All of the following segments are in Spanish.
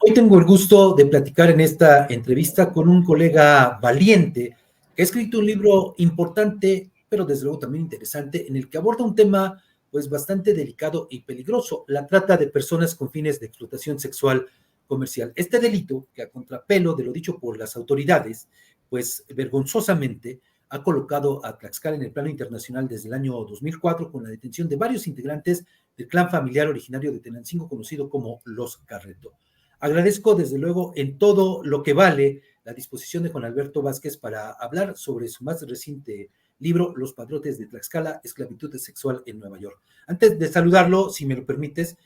Hoy tengo el gusto de platicar en esta entrevista con un colega valiente que ha escrito un libro importante, pero desde luego también interesante, en el que aborda un tema pues bastante delicado y peligroso, la trata de personas con fines de explotación sexual comercial. Este delito, que a contrapelo de lo dicho por las autoridades, pues vergonzosamente ha colocado a Tlaxcala en el plano internacional desde el año 2004 con la detención de varios integrantes del clan familiar originario de Tenancingo conocido como Los Carreto. Agradezco desde luego en todo lo que vale la disposición de Juan Alberto Vázquez para hablar sobre su más reciente libro, Los Padrotes de Tlaxcala, esclavitud sexual en Nueva York. Antes de saludarlo, si me lo permites,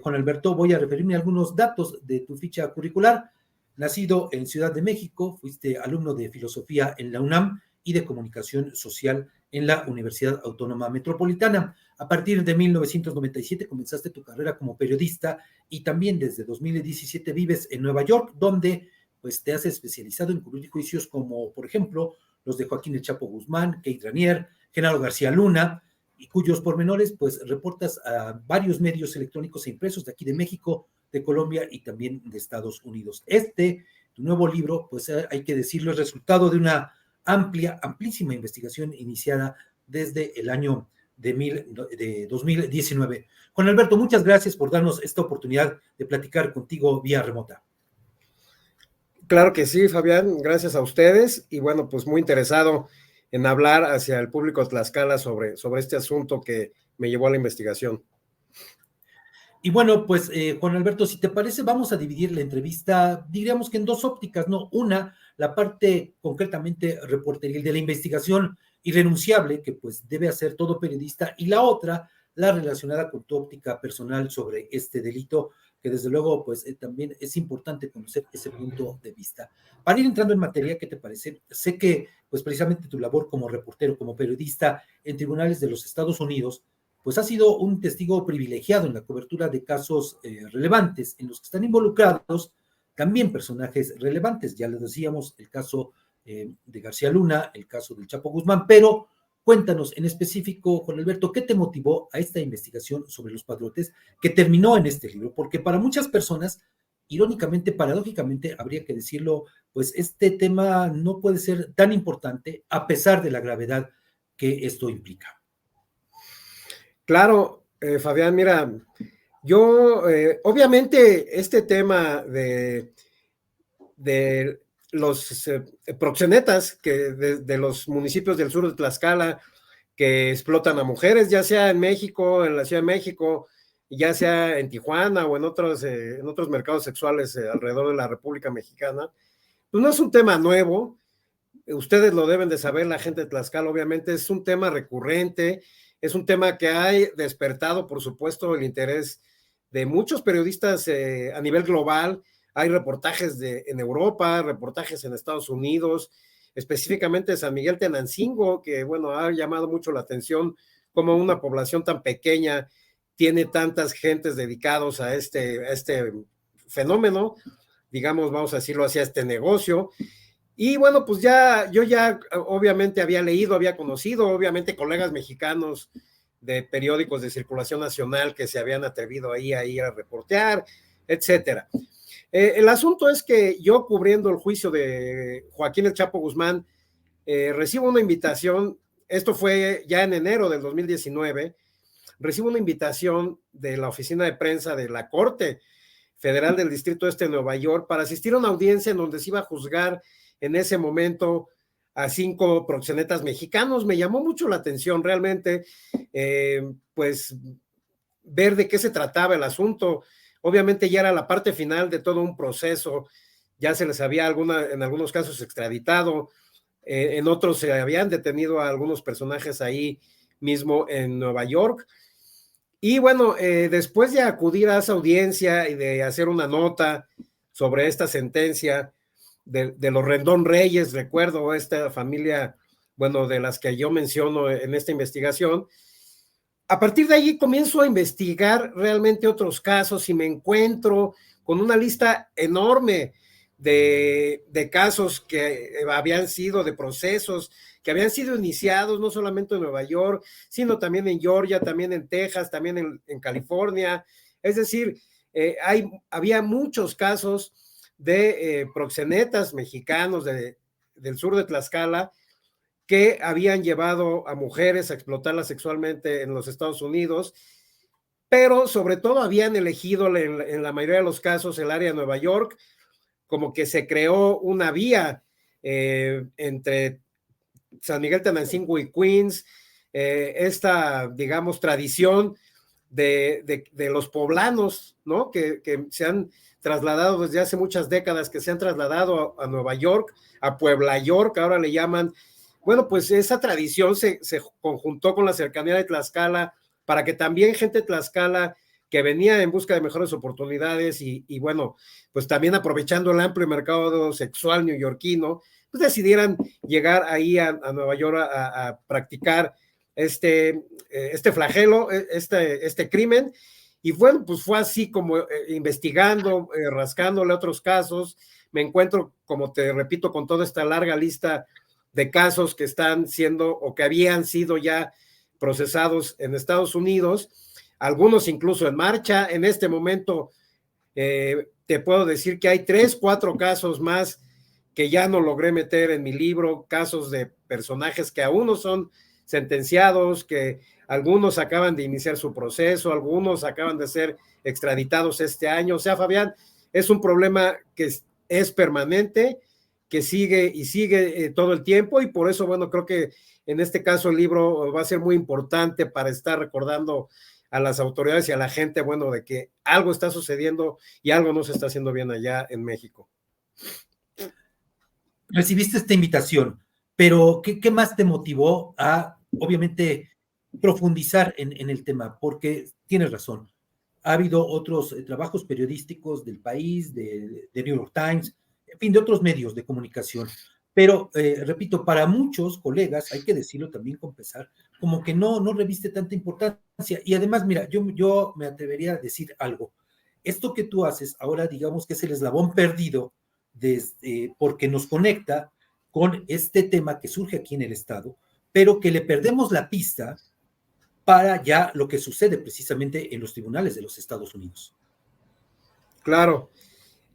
Juan Alberto, voy a referirme a algunos datos de tu ficha curricular. Nacido en Ciudad de México, fuiste alumno de filosofía en la UNAM y de comunicación social en la Universidad Autónoma Metropolitana. A partir de 1997 comenzaste tu carrera como periodista y también desde 2017 vives en Nueva York, donde pues te has especializado en cubrir juicios como, por ejemplo, los de Joaquín El Chapo Guzmán, Kate Raniere, Genaro García Luna, y cuyos pormenores pues reportas a varios medios electrónicos e impresos de aquí de México, de Colombia y también de Estados Unidos. Tu nuevo libro, pues hay que decirlo, es resultado de una amplísima investigación iniciada desde el año de 2019. Juan Alberto, muchas gracias por darnos esta oportunidad de platicar contigo vía remota. Claro que sí, Fabián, gracias a ustedes y bueno, pues muy interesado en hablar hacia el público de Tlaxcala sobre este asunto que me llevó a la investigación. Y bueno, pues Juan Alberto, si te parece, vamos a dividir la entrevista, diríamos que en dos ópticas, ¿no? Una, la parte concretamente reporteril de la investigación irrenunciable que pues debe hacer todo periodista, y la otra, la relacionada con tu óptica personal sobre este delito, que desde luego pues también es importante conocer ese punto de vista. Para ir entrando en materia, ¿qué te parece? Sé que pues precisamente tu labor como reportero, como periodista en tribunales de los Estados Unidos, pues ha sido un testigo privilegiado en la cobertura de casos relevantes en los que están involucrados también personajes relevantes. Ya les decíamos el caso de García Luna, el caso del Chapo Guzmán, pero cuéntanos en específico, Juan Alberto, ¿qué te motivó a esta investigación sobre los padrotes que terminó en este libro? Porque para muchas personas, irónicamente, paradójicamente, habría que decirlo, pues este tema no puede ser tan importante a pesar de la gravedad que esto implica. Claro, Fabián, mira, yo obviamente este tema de los proxenetas de los municipios del sur de Tlaxcala que explotan a mujeres, ya sea en México, en la Ciudad de México, ya sea en Tijuana o en otros mercados sexuales alrededor de la República Mexicana, pues no es un tema nuevo. Ustedes lo deben de saber, la gente de Tlaxcala, obviamente, es un tema recurrente, es un tema que ha despertado, por supuesto, el interés de muchos periodistas a nivel global. Hay reportajes en Europa, reportajes en Estados Unidos, específicamente San Miguel Tenancingo, que, bueno, ha llamado mucho la atención como una población tan pequeña tiene tantas gentes dedicados a este fenómeno, digamos, vamos a decirlo así, a este negocio. Y bueno, pues yo ya obviamente había leído, había conocido, obviamente colegas mexicanos de periódicos de circulación nacional que se habían atrevido ahí a ir a reportear, etcétera. El asunto es que yo cubriendo el juicio de Joaquín El Chapo Guzmán, recibo una invitación, esto fue ya en enero del 2019, recibo una invitación de la oficina de prensa de la Corte Federal del Distrito Este de Nueva York para asistir a una audiencia en donde se iba a juzgar en ese momento a 5 proxenetas mexicanos. Me llamó mucho la atención realmente, pues ver de qué se trataba el asunto. Obviamente ya era la parte final de todo un proceso, ya se les había en algunos casos extraditado, en otros se habían detenido a algunos personajes ahí mismo en Nueva York. Y bueno, después de acudir a esa audiencia y de hacer una nota sobre esta sentencia de los Rendón Reyes, recuerdo esta familia, bueno, de las que yo menciono en esta investigación, a partir de allí comienzo a investigar realmente otros casos y me encuentro con una lista enorme de casos que habían sido, de procesos que habían sido iniciados no solamente en Nueva York, sino también en Georgia, también en Texas, también en California. Es decir, había muchos casos de proxenetas mexicanos del sur de Tlaxcala que habían llevado a mujeres a explotarlas sexualmente en los Estados Unidos, pero sobre todo habían elegido en la mayoría de los casos el área de Nueva York, como que se creó una vía entre San Miguel Tenancingo y Queens, esta, digamos, tradición de los poblanos, ¿no? Que se han trasladado desde hace muchas décadas, que se han trasladado a Nueva York, a Puebla York, ahora le llaman. Bueno, pues esa tradición se conjuntó con la cercanía de Tlaxcala para que también gente de Tlaxcala que venía en busca de mejores oportunidades y bueno, pues también aprovechando el amplio mercado sexual neoyorquino, pues decidieran llegar ahí a Nueva York a practicar este flagelo, este crimen. Y bueno, pues fue así como investigando, rascándole otros casos. Me encuentro, como te repito, con toda esta larga lista de casos que están siendo o que habían sido ya procesados en Estados Unidos, algunos incluso en marcha. En este momento te puedo decir que hay 3, 4 casos más que ya no logré meter en mi libro, casos de personajes que aún no son sentenciados, que algunos acaban de iniciar su proceso, algunos acaban de ser extraditados este año. O sea, Fabián, es un problema que es permanente, que sigue y sigue todo el tiempo, y por eso, bueno, creo que en este caso el libro va a ser muy importante para estar recordando a las autoridades y a la gente, bueno, de que algo está sucediendo y algo no se está haciendo bien allá en México. Recibiste esta invitación, pero ¿qué más te motivó a, obviamente, profundizar en el tema? Porque tienes razón, ha habido otros trabajos periodísticos del país, de New York Times, en fin, de otros medios de comunicación, pero repito, para muchos colegas, hay que decirlo también con pesar, como que no reviste tanta importancia. Y además, mira, yo me atrevería a decir algo. Esto que tú haces ahora, digamos que es el eslabón perdido porque nos conecta con este tema que surge aquí en el Estado, pero que le perdemos la pista para ya lo que sucede precisamente en los tribunales de los Estados Unidos. Claro.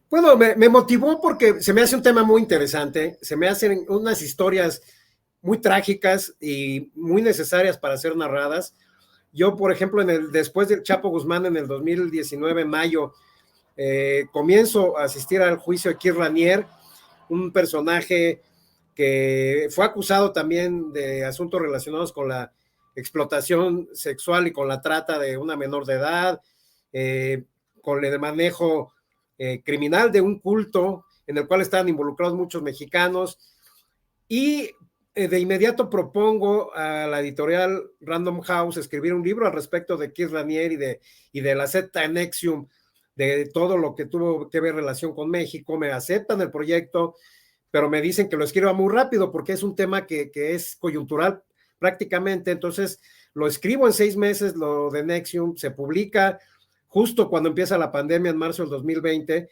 Bueno, me motivó porque se me hace un tema muy interesante, se me hacen unas historias muy trágicas y muy necesarias para ser narradas. Yo, por ejemplo, después del Chapo Guzmán en el 2019, en mayo, comienzo a asistir al juicio de Keith Raniere, un personaje que fue acusado también de asuntos relacionados con la explotación sexual y con la trata de una menor de edad, con el manejo criminal de un culto en el cual estaban involucrados muchos mexicanos, y de inmediato propongo a la editorial Random House escribir un libro al respecto de Keith Raniere y de la secta NXIVM, de todo lo que tuvo que ver relación con México. Me aceptan el proyecto, pero me dicen que lo escriba muy rápido porque es un tema que es coyuntural prácticamente. Entonces lo escribo en 6 meses, lo de NXIVM, se publica justo cuando empieza la pandemia en marzo del 2020,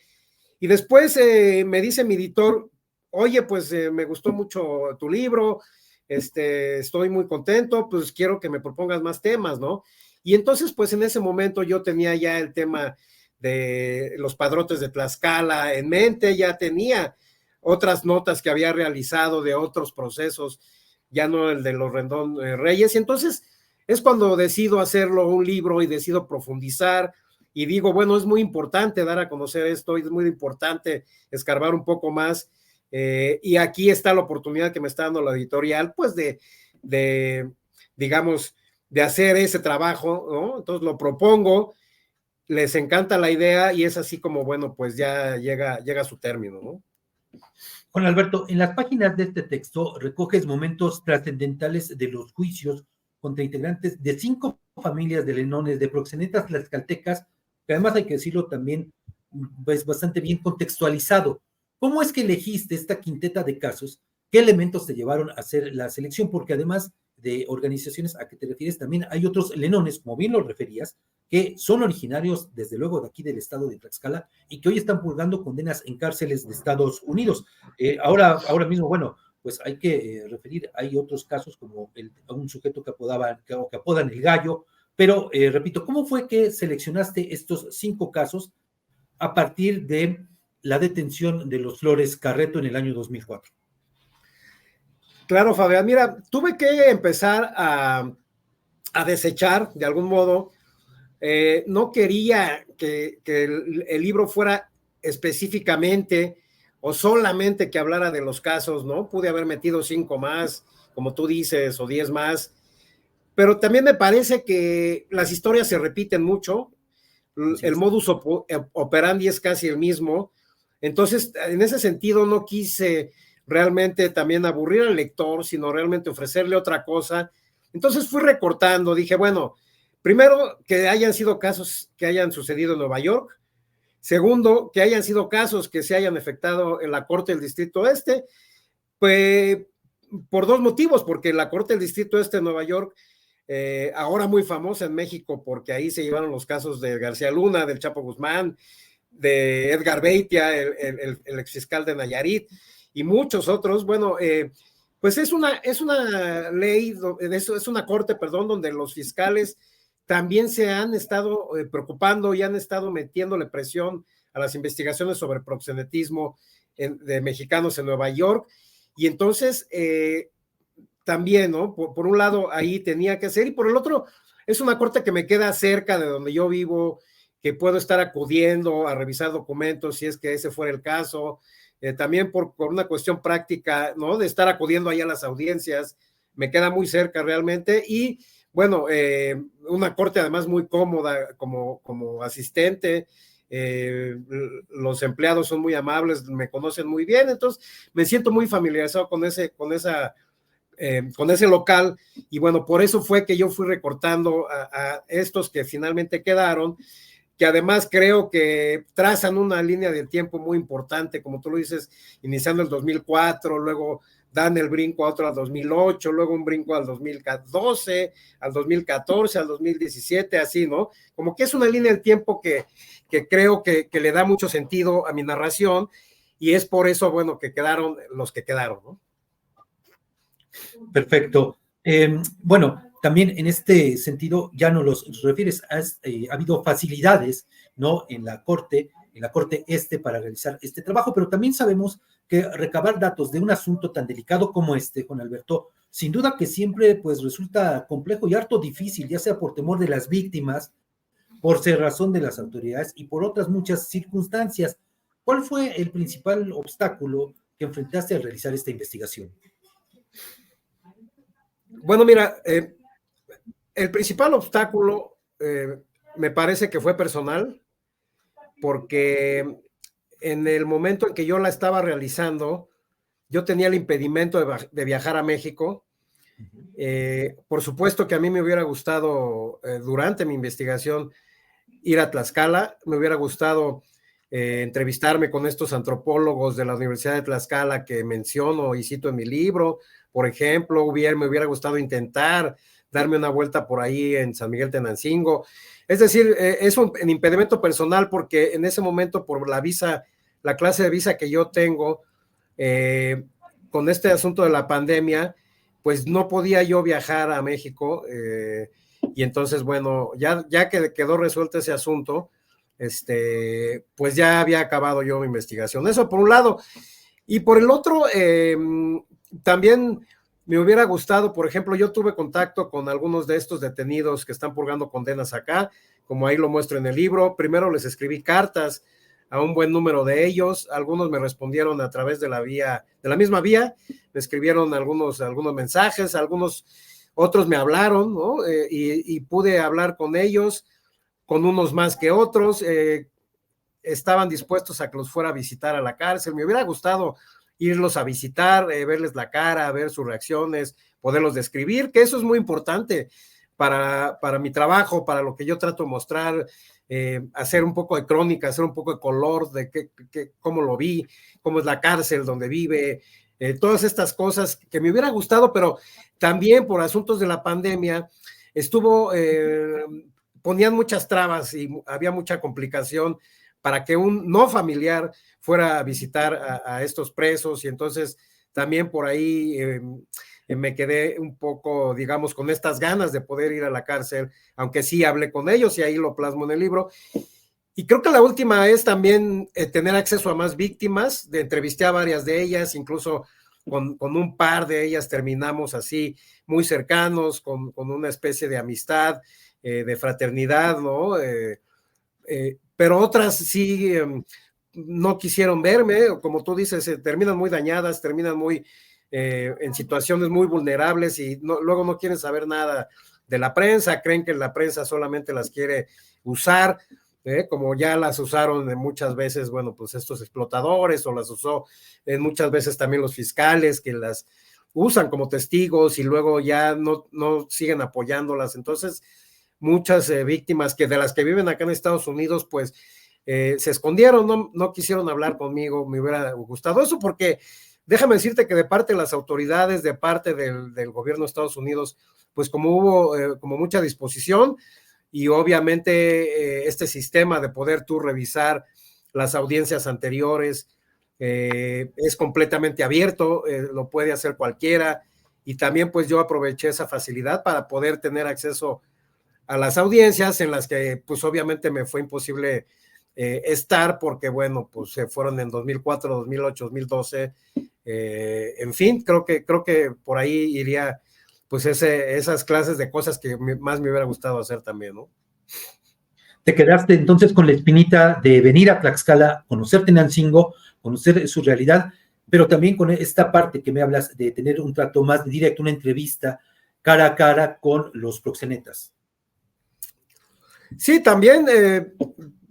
y después me dice mi editor, oye, pues me gustó mucho tu libro, estoy muy contento, pues quiero que me propongas más temas, ¿no? Y entonces, pues en ese momento yo tenía ya el tema de los padrotes de Tlaxcala en mente, ya tenía otras notas que había realizado de otros procesos, ya no el de los Rendón Reyes, y entonces es cuando decido hacerlo un libro y decido profundizar, y digo, bueno, es muy importante dar a conocer esto, y es muy importante escarbar un poco más, y aquí está la oportunidad que me está dando la editorial, pues digamos, de hacer ese trabajo, ¿no? Entonces lo propongo, les encanta la idea, y es así como, bueno, pues ya llega a su término, ¿no? Juan Alberto, en las páginas de este texto recoges momentos trascendentales de los juicios contra integrantes de 5 familias de lenones, de proxenetas tlaxcaltecas, que además hay que decirlo también, pues bastante bien contextualizado. ¿Cómo es que elegiste esta quinteta de casos? ¿Qué elementos te llevaron a hacer la selección? Porque además de organizaciones a que te refieres, también hay otros lenones, como bien lo referías, que son originarios, desde luego, de aquí del estado de Tlaxcala y que hoy están purgando condenas en cárceles de Estados Unidos. Ahora mismo, bueno, pues hay que referir, hay otros casos como un sujeto que apodan el gallo, Pero, repito, ¿cómo fue que seleccionaste estos 5 casos a partir de la detención de los Flores Carreto en el año 2004? Claro, Fabián, mira, tuve que empezar a desechar de algún modo. No quería que el libro fuera específicamente o solamente que hablara de los casos, ¿no? Pude haber metido 5 más, como tú dices, o 10 más, pero también me parece que las historias se repiten mucho, el modus operandi es casi el mismo, entonces en ese sentido no quise realmente también aburrir al lector, sino realmente ofrecerle otra cosa. Entonces fui recortando, dije, bueno, primero, que hayan sido casos que hayan sucedido en Nueva York. Segundo, que hayan sido casos que se hayan efectuado en la Corte del Distrito Este. Pues por 2 motivos, porque la Corte del Distrito Este de Nueva York, ahora muy famosa en México, porque ahí se llevaron los casos de García Luna, del Chapo Guzmán, de Edgar Beitia, el exfiscal de Nayarit, y muchos otros. Bueno, pues es una ley, es una corte, perdón, donde los fiscales también se han estado preocupando y han estado metiéndole presión a las investigaciones sobre proxenetismo de mexicanos en Nueva York. Y entonces, también, ¿no? Por un lado, ahí tenía que hacer, y por el otro, es una corte que me queda cerca de donde yo vivo, que puedo estar acudiendo a revisar documentos si es que ese fuera el caso. También por una cuestión práctica, ¿no? De estar acudiendo ahí a las audiencias, me queda muy cerca realmente. Y bueno, una corte además muy cómoda como asistente. Los empleados son muy amables, me conocen muy bien, entonces me siento muy familiarizado con ese local. Y bueno, por eso fue que yo fui recortando a estos que finalmente quedaron, que además creo que trazan una línea de tiempo muy importante, como tú lo dices, iniciando el 2004, luego dan el brinco a otro al 2008, luego un brinco al 2012, al 2014, al 2017, así, ¿no? Como que es una línea de tiempo que creo que le da mucho sentido a mi narración, y es por eso, bueno, que quedaron los que quedaron, ¿no? Perfecto. Bueno, también en este sentido, ya nos los refieres, ha habido facilidades, ¿no? En la Corte Este para realizar este trabajo, pero también sabemos que recabar datos de un asunto tan delicado como este, Juan Alberto, sin duda que siempre pues resulta complejo y harto difícil, ya sea por temor de las víctimas, por cerrazón de las autoridades y por otras muchas circunstancias. ¿Cuál fue el principal obstáculo que enfrentaste al realizar esta investigación? Bueno, mira, el principal obstáculo me parece que fue personal, porque en el momento en que yo la estaba realizando, yo tenía el impedimento de viajar a México. Por supuesto que a mí me hubiera gustado, durante mi investigación, ir a Tlaxcala. Me hubiera gustado entrevistarme con estos antropólogos de la Universidad de Tlaxcala que menciono y cito en mi libro. Por ejemplo, me hubiera gustado intentar darme una vuelta por ahí en San Miguel Tenancingo. Es decir, es un impedimento personal, porque en ese momento, por la clase de visa que yo tengo, con este asunto de la pandemia, pues no podía yo viajar a México. Y entonces, bueno, ya que quedó resuelto ese asunto, pues ya había acabado yo mi investigación. Eso por un lado. Y por el otro, también me hubiera gustado, por ejemplo, yo tuve contacto con algunos de estos detenidos que están purgando condenas acá, como ahí lo muestro en el libro. Primero les escribí cartas a un buen número de ellos. Algunos me respondieron a través de la misma vía, me escribieron algunos mensajes, otros me hablaron, ¿no? Y pude hablar con ellos, con unos más que otros. Estaban dispuestos a que los fuera a visitar a la cárcel. Me hubiera gustado irlos a visitar, verles la cara, ver sus reacciones, poderlos describir, que eso es muy importante para mi trabajo, para lo que yo trato de mostrar, hacer un poco de crónica, hacer un poco de color de cómo lo vi, cómo es la cárcel donde vive, todas estas cosas que me hubiera gustado, pero también por asuntos de la pandemia ponían muchas trabas y había mucha complicación para que un no familiar fuera a visitar a estos presos, y entonces también por ahí me quedé un poco, digamos, con estas ganas de poder ir a la cárcel, aunque sí hablé con ellos y ahí lo plasmo en el libro. Y creo que la última es también tener acceso a más víctimas. Entrevisté a varias de ellas, incluso con un par de ellas terminamos así muy cercanos, con una especie de amistad, de fraternidad, ¿no? Pero otras sí no quisieron verme, como tú dices, terminan muy dañadas, terminan muy en situaciones muy vulnerables y luego no quieren saber nada de la prensa, creen que la prensa solamente las quiere usar, como ya las usaron muchas veces, bueno, pues estos explotadores, o las usó muchas veces también los fiscales que las usan como testigos y luego ya no siguen apoyándolas. Entonces, muchas víctimas de las que viven acá en Estados Unidos, pues se escondieron, no quisieron hablar conmigo. Me hubiera gustado eso, porque déjame decirte que de parte de las autoridades, de parte del gobierno de Estados Unidos, pues como hubo como mucha disposición, y obviamente este sistema de poder tú revisar las audiencias anteriores es completamente abierto, lo puede hacer cualquiera, y también pues yo aproveché esa facilidad para poder tener acceso a las audiencias en las que pues obviamente me fue imposible estar, porque bueno, pues se fueron en 2004, 2008, 2012, en fin, creo que por ahí iría pues esas clases de cosas que más me hubiera gustado hacer también, ¿no? Te quedaste entonces con la espinita de venir a Tlaxcala, conocer Tenancingo, conocer su realidad, pero también con esta parte que me hablas de tener un trato más directo, una entrevista cara a cara con los proxenetas. Sí, también,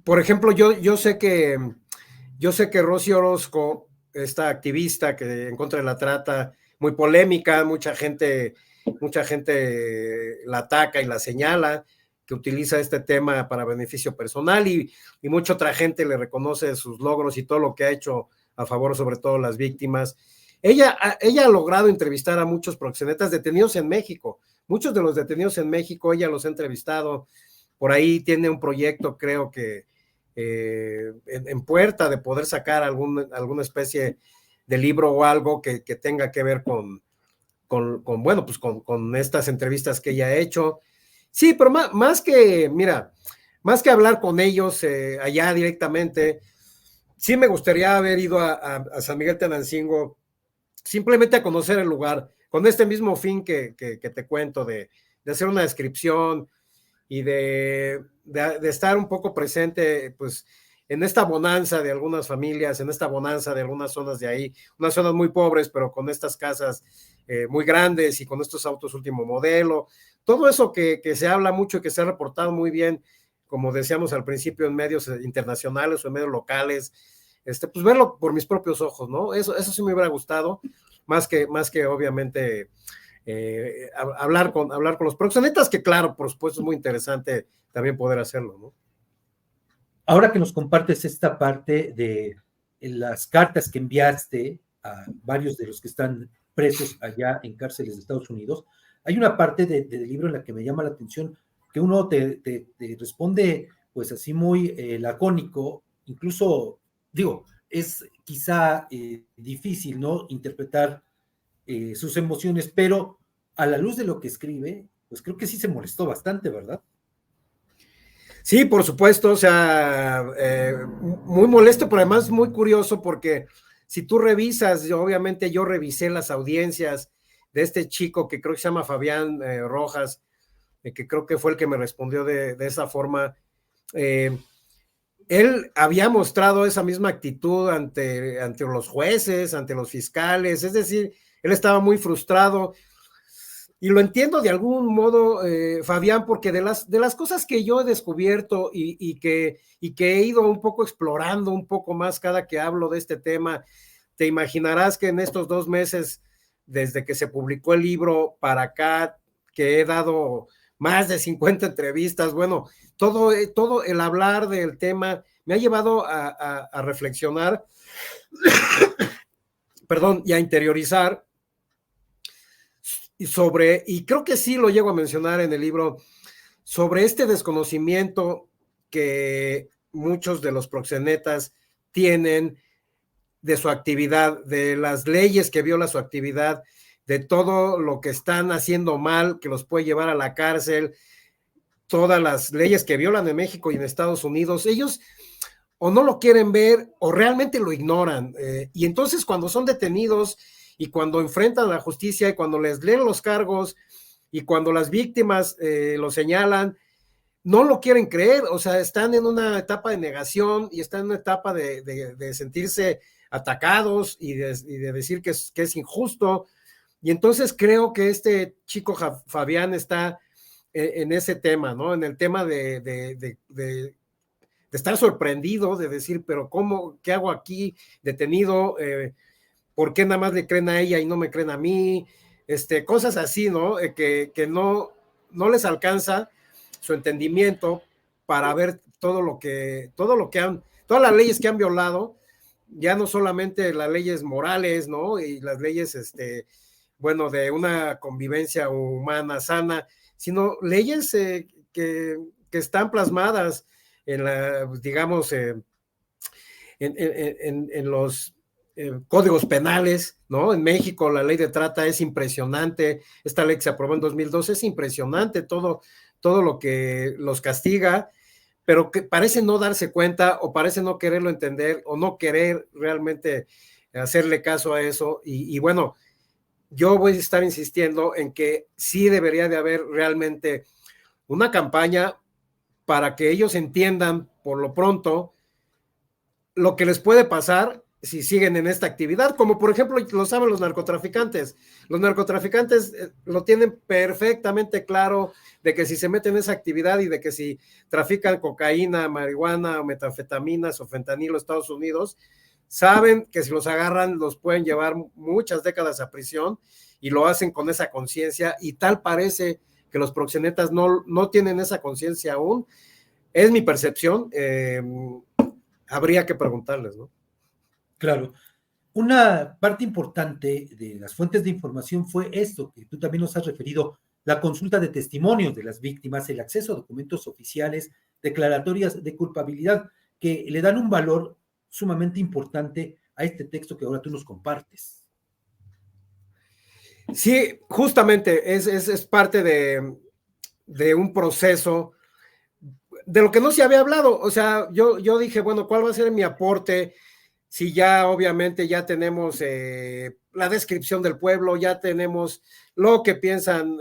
por ejemplo, yo sé que Rosy Orozco, esta activista que en contra de la trata, muy polémica, mucha gente la ataca y la señala, que utiliza este tema para beneficio personal, y mucha otra gente le reconoce sus logros y todo lo que ha hecho a favor, sobre todo las víctimas. Ella ha logrado entrevistar a muchos proxenetas detenidos en México. Muchos de los detenidos en México ella los ha entrevistado. Por ahí tiene un proyecto, creo que en puerta, de poder sacar alguna especie de libro o algo que tenga que ver con bueno, pues con estas entrevistas que ella ha hecho. Sí, pero más que hablar con ellos allá directamente, sí me gustaría haber ido a San Miguel Tenancingo, simplemente a conocer el lugar, con este mismo fin que te cuento, de hacer una descripción y de estar un poco presente, pues, en esta bonanza de algunas familias, en esta bonanza de algunas zonas de ahí, unas zonas muy pobres, pero con estas casas muy grandes y con estos autos último modelo, todo eso que se habla mucho y que se ha reportado muy bien, como decíamos al principio, en medios internacionales o en medios locales, pues verlo por mis propios ojos, ¿no? Eso sí me hubiera gustado, más que obviamente hablar con los proxenetas, que claro, por supuesto es muy interesante también poder hacerlo, ¿no? Ahora que nos compartes esta parte de las cartas que enviaste a varios de los que están presos allá en cárceles de Estados Unidos, hay una parte del libro en la que me llama la atención, que uno te responde pues así muy lacónico, incluso, digo, es quizá difícil, ¿no?, interpretar sus emociones, pero a la luz de lo que escribe, pues creo que sí se molestó bastante, ¿verdad? Sí, por supuesto, o sea, muy molesto, pero además muy curioso, porque si tú revisas, obviamente yo revisé las audiencias de este chico que creo que se llama Fabián Rojas, que creo que fue el que me respondió de esa forma. Él había mostrado esa misma actitud ante los jueces, ante los fiscales, es decir, él estaba muy frustrado. Y lo entiendo de algún modo, Fabián, porque de las cosas que yo he descubierto y que he ido un poco explorando un poco más cada que hablo de este tema, te imaginarás que en estos 2 meses, desde que se publicó el libro para acá, que he dado más de 50 entrevistas, bueno, todo el hablar del tema me ha llevado a reflexionar, perdón, y a interiorizar y creo que sí lo llego a mencionar en el libro, sobre este desconocimiento que muchos de los proxenetas tienen de su actividad, de las leyes que viola su actividad, de todo lo que están haciendo mal, que los puede llevar a la cárcel, todas las leyes que violan en México y en Estados Unidos, ellos o no lo quieren ver o realmente lo ignoran. Y entonces cuando son detenidos y cuando enfrentan a la justicia y cuando les leen los cargos y cuando las víctimas lo señalan, no lo quieren creer, o sea, están en una etapa de negación y están en una etapa de sentirse atacados y de decir que es injusto. Y entonces creo que este chico Fabián está en ese tema, ¿no? En el tema de estar sorprendido, de decir, pero ¿cómo? ¿Qué hago aquí detenido? ¿Por qué nada más le creen a ella y no me creen a mí? Cosas así, ¿no? Que no les alcanza su entendimiento para ver todas las leyes que han violado, ya no solamente las leyes morales, ¿no? Y las leyes, bueno, de una convivencia humana sana, sino leyes que están plasmadas en la, digamos, en los códigos penales, ¿no? En México la ley de trata es impresionante, esta ley que se aprobó en 2012 es impresionante, todo lo que los castiga, pero que parece no darse cuenta o parece no quererlo entender o no querer realmente hacerle caso a eso. Y bueno, yo voy a estar insistiendo en que sí debería de haber realmente una campaña para que ellos entiendan por lo pronto lo que les puede pasar si siguen en esta actividad, como por ejemplo lo saben los narcotraficantes. Los narcotraficantes lo tienen perfectamente claro de que si se meten en esa actividad y de que si trafican cocaína, marihuana o metanfetaminas o fentanilo a Estados Unidos, saben que si los agarran los pueden llevar muchas décadas a prisión y lo hacen con esa conciencia y tal parece que los proxenetas no tienen esa conciencia aún. Es mi percepción, habría que preguntarles, ¿no? Claro. Una parte importante de las fuentes de información fue esto, que tú también nos has referido, la consulta de testimonios de las víctimas, el acceso a documentos oficiales, declaratorias de culpabilidad, que le dan un valor sumamente importante a este texto que ahora tú nos compartes. Sí, justamente es parte de un proceso de lo que no se había hablado. O sea, yo dije, bueno, ¿cuál va a ser mi aporte? Si ya obviamente ya tenemos la descripción del pueblo, ya tenemos lo que piensan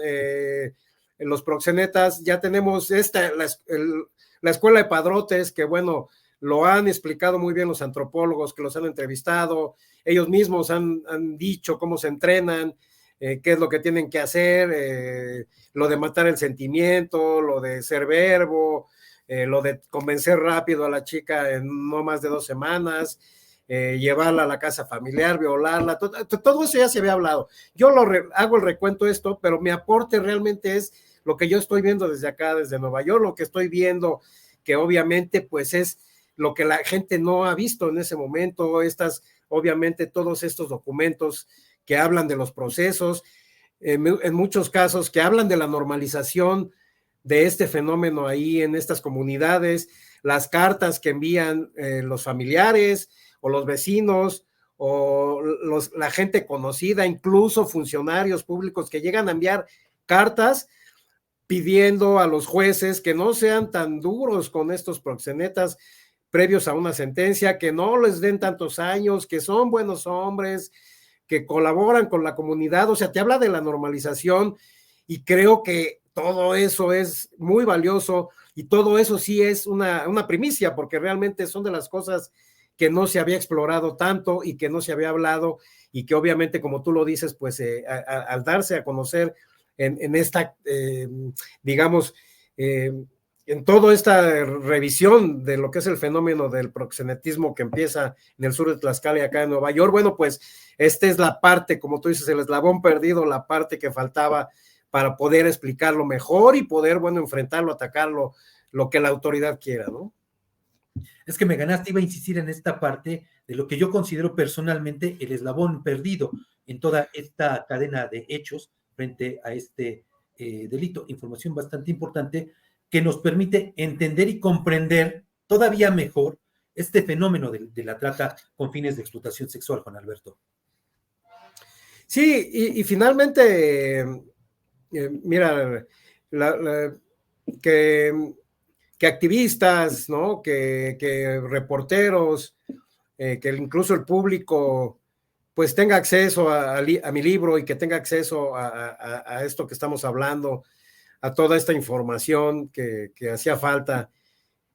los proxenetas, ya tenemos la escuela de padrotes, que bueno, lo han explicado muy bien los antropólogos que los han entrevistado, ellos mismos han dicho cómo se entrenan, qué es lo que tienen que hacer, lo de matar el sentimiento, lo de ser verbo, lo de convencer rápido a la chica en no más de 2 semanas, llevarla a la casa familiar, violarla, todo eso ya se había hablado. Yo hago el recuento de esto, pero mi aporte realmente es lo que yo estoy viendo desde acá, desde Nueva York, lo que estoy viendo, que obviamente pues es lo que la gente no ha visto en ese momento, obviamente todos estos documentos que hablan de los procesos, en muchos casos que hablan de la normalización de este fenómeno ahí en estas comunidades, las cartas que envían los familiares o los vecinos o la gente conocida, incluso funcionarios públicos que llegan a enviar cartas pidiendo a los jueces que no sean tan duros con estos proxenetas previos a una sentencia, que no les den tantos años, que son buenos hombres, que colaboran con la comunidad. O sea, te habla de la normalización y creo que todo eso es muy valioso y todo eso sí es una primicia, porque realmente son de las cosas que no se había explorado tanto y que no se había hablado y que obviamente, como tú lo dices, pues al darse a conocer en esta, digamos, en toda esta revisión de lo que es el fenómeno del proxenetismo que empieza en el sur de Tlaxcala y acá en Nueva York, bueno, pues esta es la parte, como tú dices, el eslabón perdido, la parte que faltaba para poder explicarlo mejor y poder, bueno, enfrentarlo, atacarlo, lo que la autoridad quiera, ¿no? Es que me ganaste, iba a insistir en esta parte de lo que yo considero personalmente el eslabón perdido en toda esta cadena de hechos frente a este delito. Información bastante importante que nos permite entender y comprender todavía mejor este fenómeno de la trata con fines de explotación sexual, Juan Alberto. Sí, y finalmente, mira, que, que activistas, ¿no? Que reporteros, que incluso el público pues tenga acceso a mi libro y que tenga acceso a esto que estamos hablando, a toda esta información que hacía falta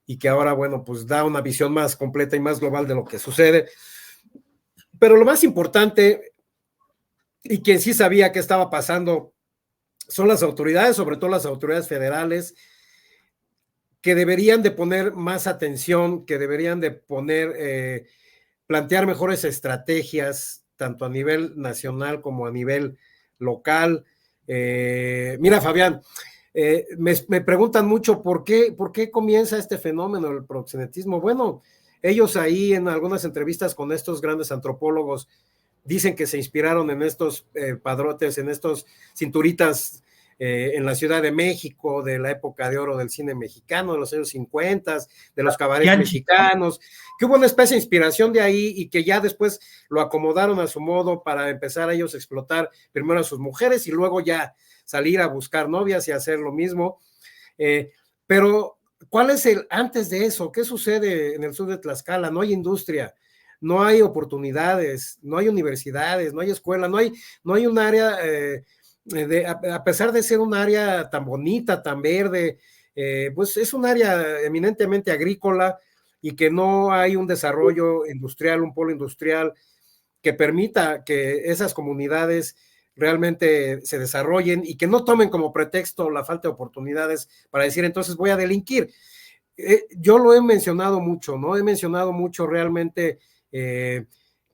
y que ahora, bueno, pues da una visión más completa y más global de lo que sucede. Pero lo más importante, y quien sí sabía qué estaba pasando, son las autoridades, sobre todo las autoridades federales, que deberían de poner más atención, que deberían de plantear mejores estrategias, tanto a nivel nacional como a nivel local. Mira, Fabián, me preguntan mucho por qué comienza este fenómeno del proxenetismo. Bueno, ellos ahí en algunas entrevistas con estos grandes antropólogos dicen que se inspiraron en estos padrotes, en estos cinturitas en la Ciudad de México, de la época de oro del cine mexicano, de los años 50, de los cabarets mexicanos, que hubo una especie de inspiración de ahí y que ya después lo acomodaron a su modo para empezar a ellos a explotar primero a sus mujeres y luego ya salir a buscar novias y hacer lo mismo. Pero, ¿cuál es el antes de eso? ¿Qué sucede en el sur de Tlaxcala? No hay industria, no hay oportunidades, no hay universidades, no hay escuela, no hay un área, a pesar de ser un área tan bonita, tan verde, pues es un área eminentemente agrícola y que no hay un desarrollo industrial, un polo industrial que permita que esas comunidades realmente se desarrollen y que no tomen como pretexto la falta de oportunidades para decir entonces voy a delinquir. Yo lo he mencionado mucho, ¿no? He mencionado mucho realmente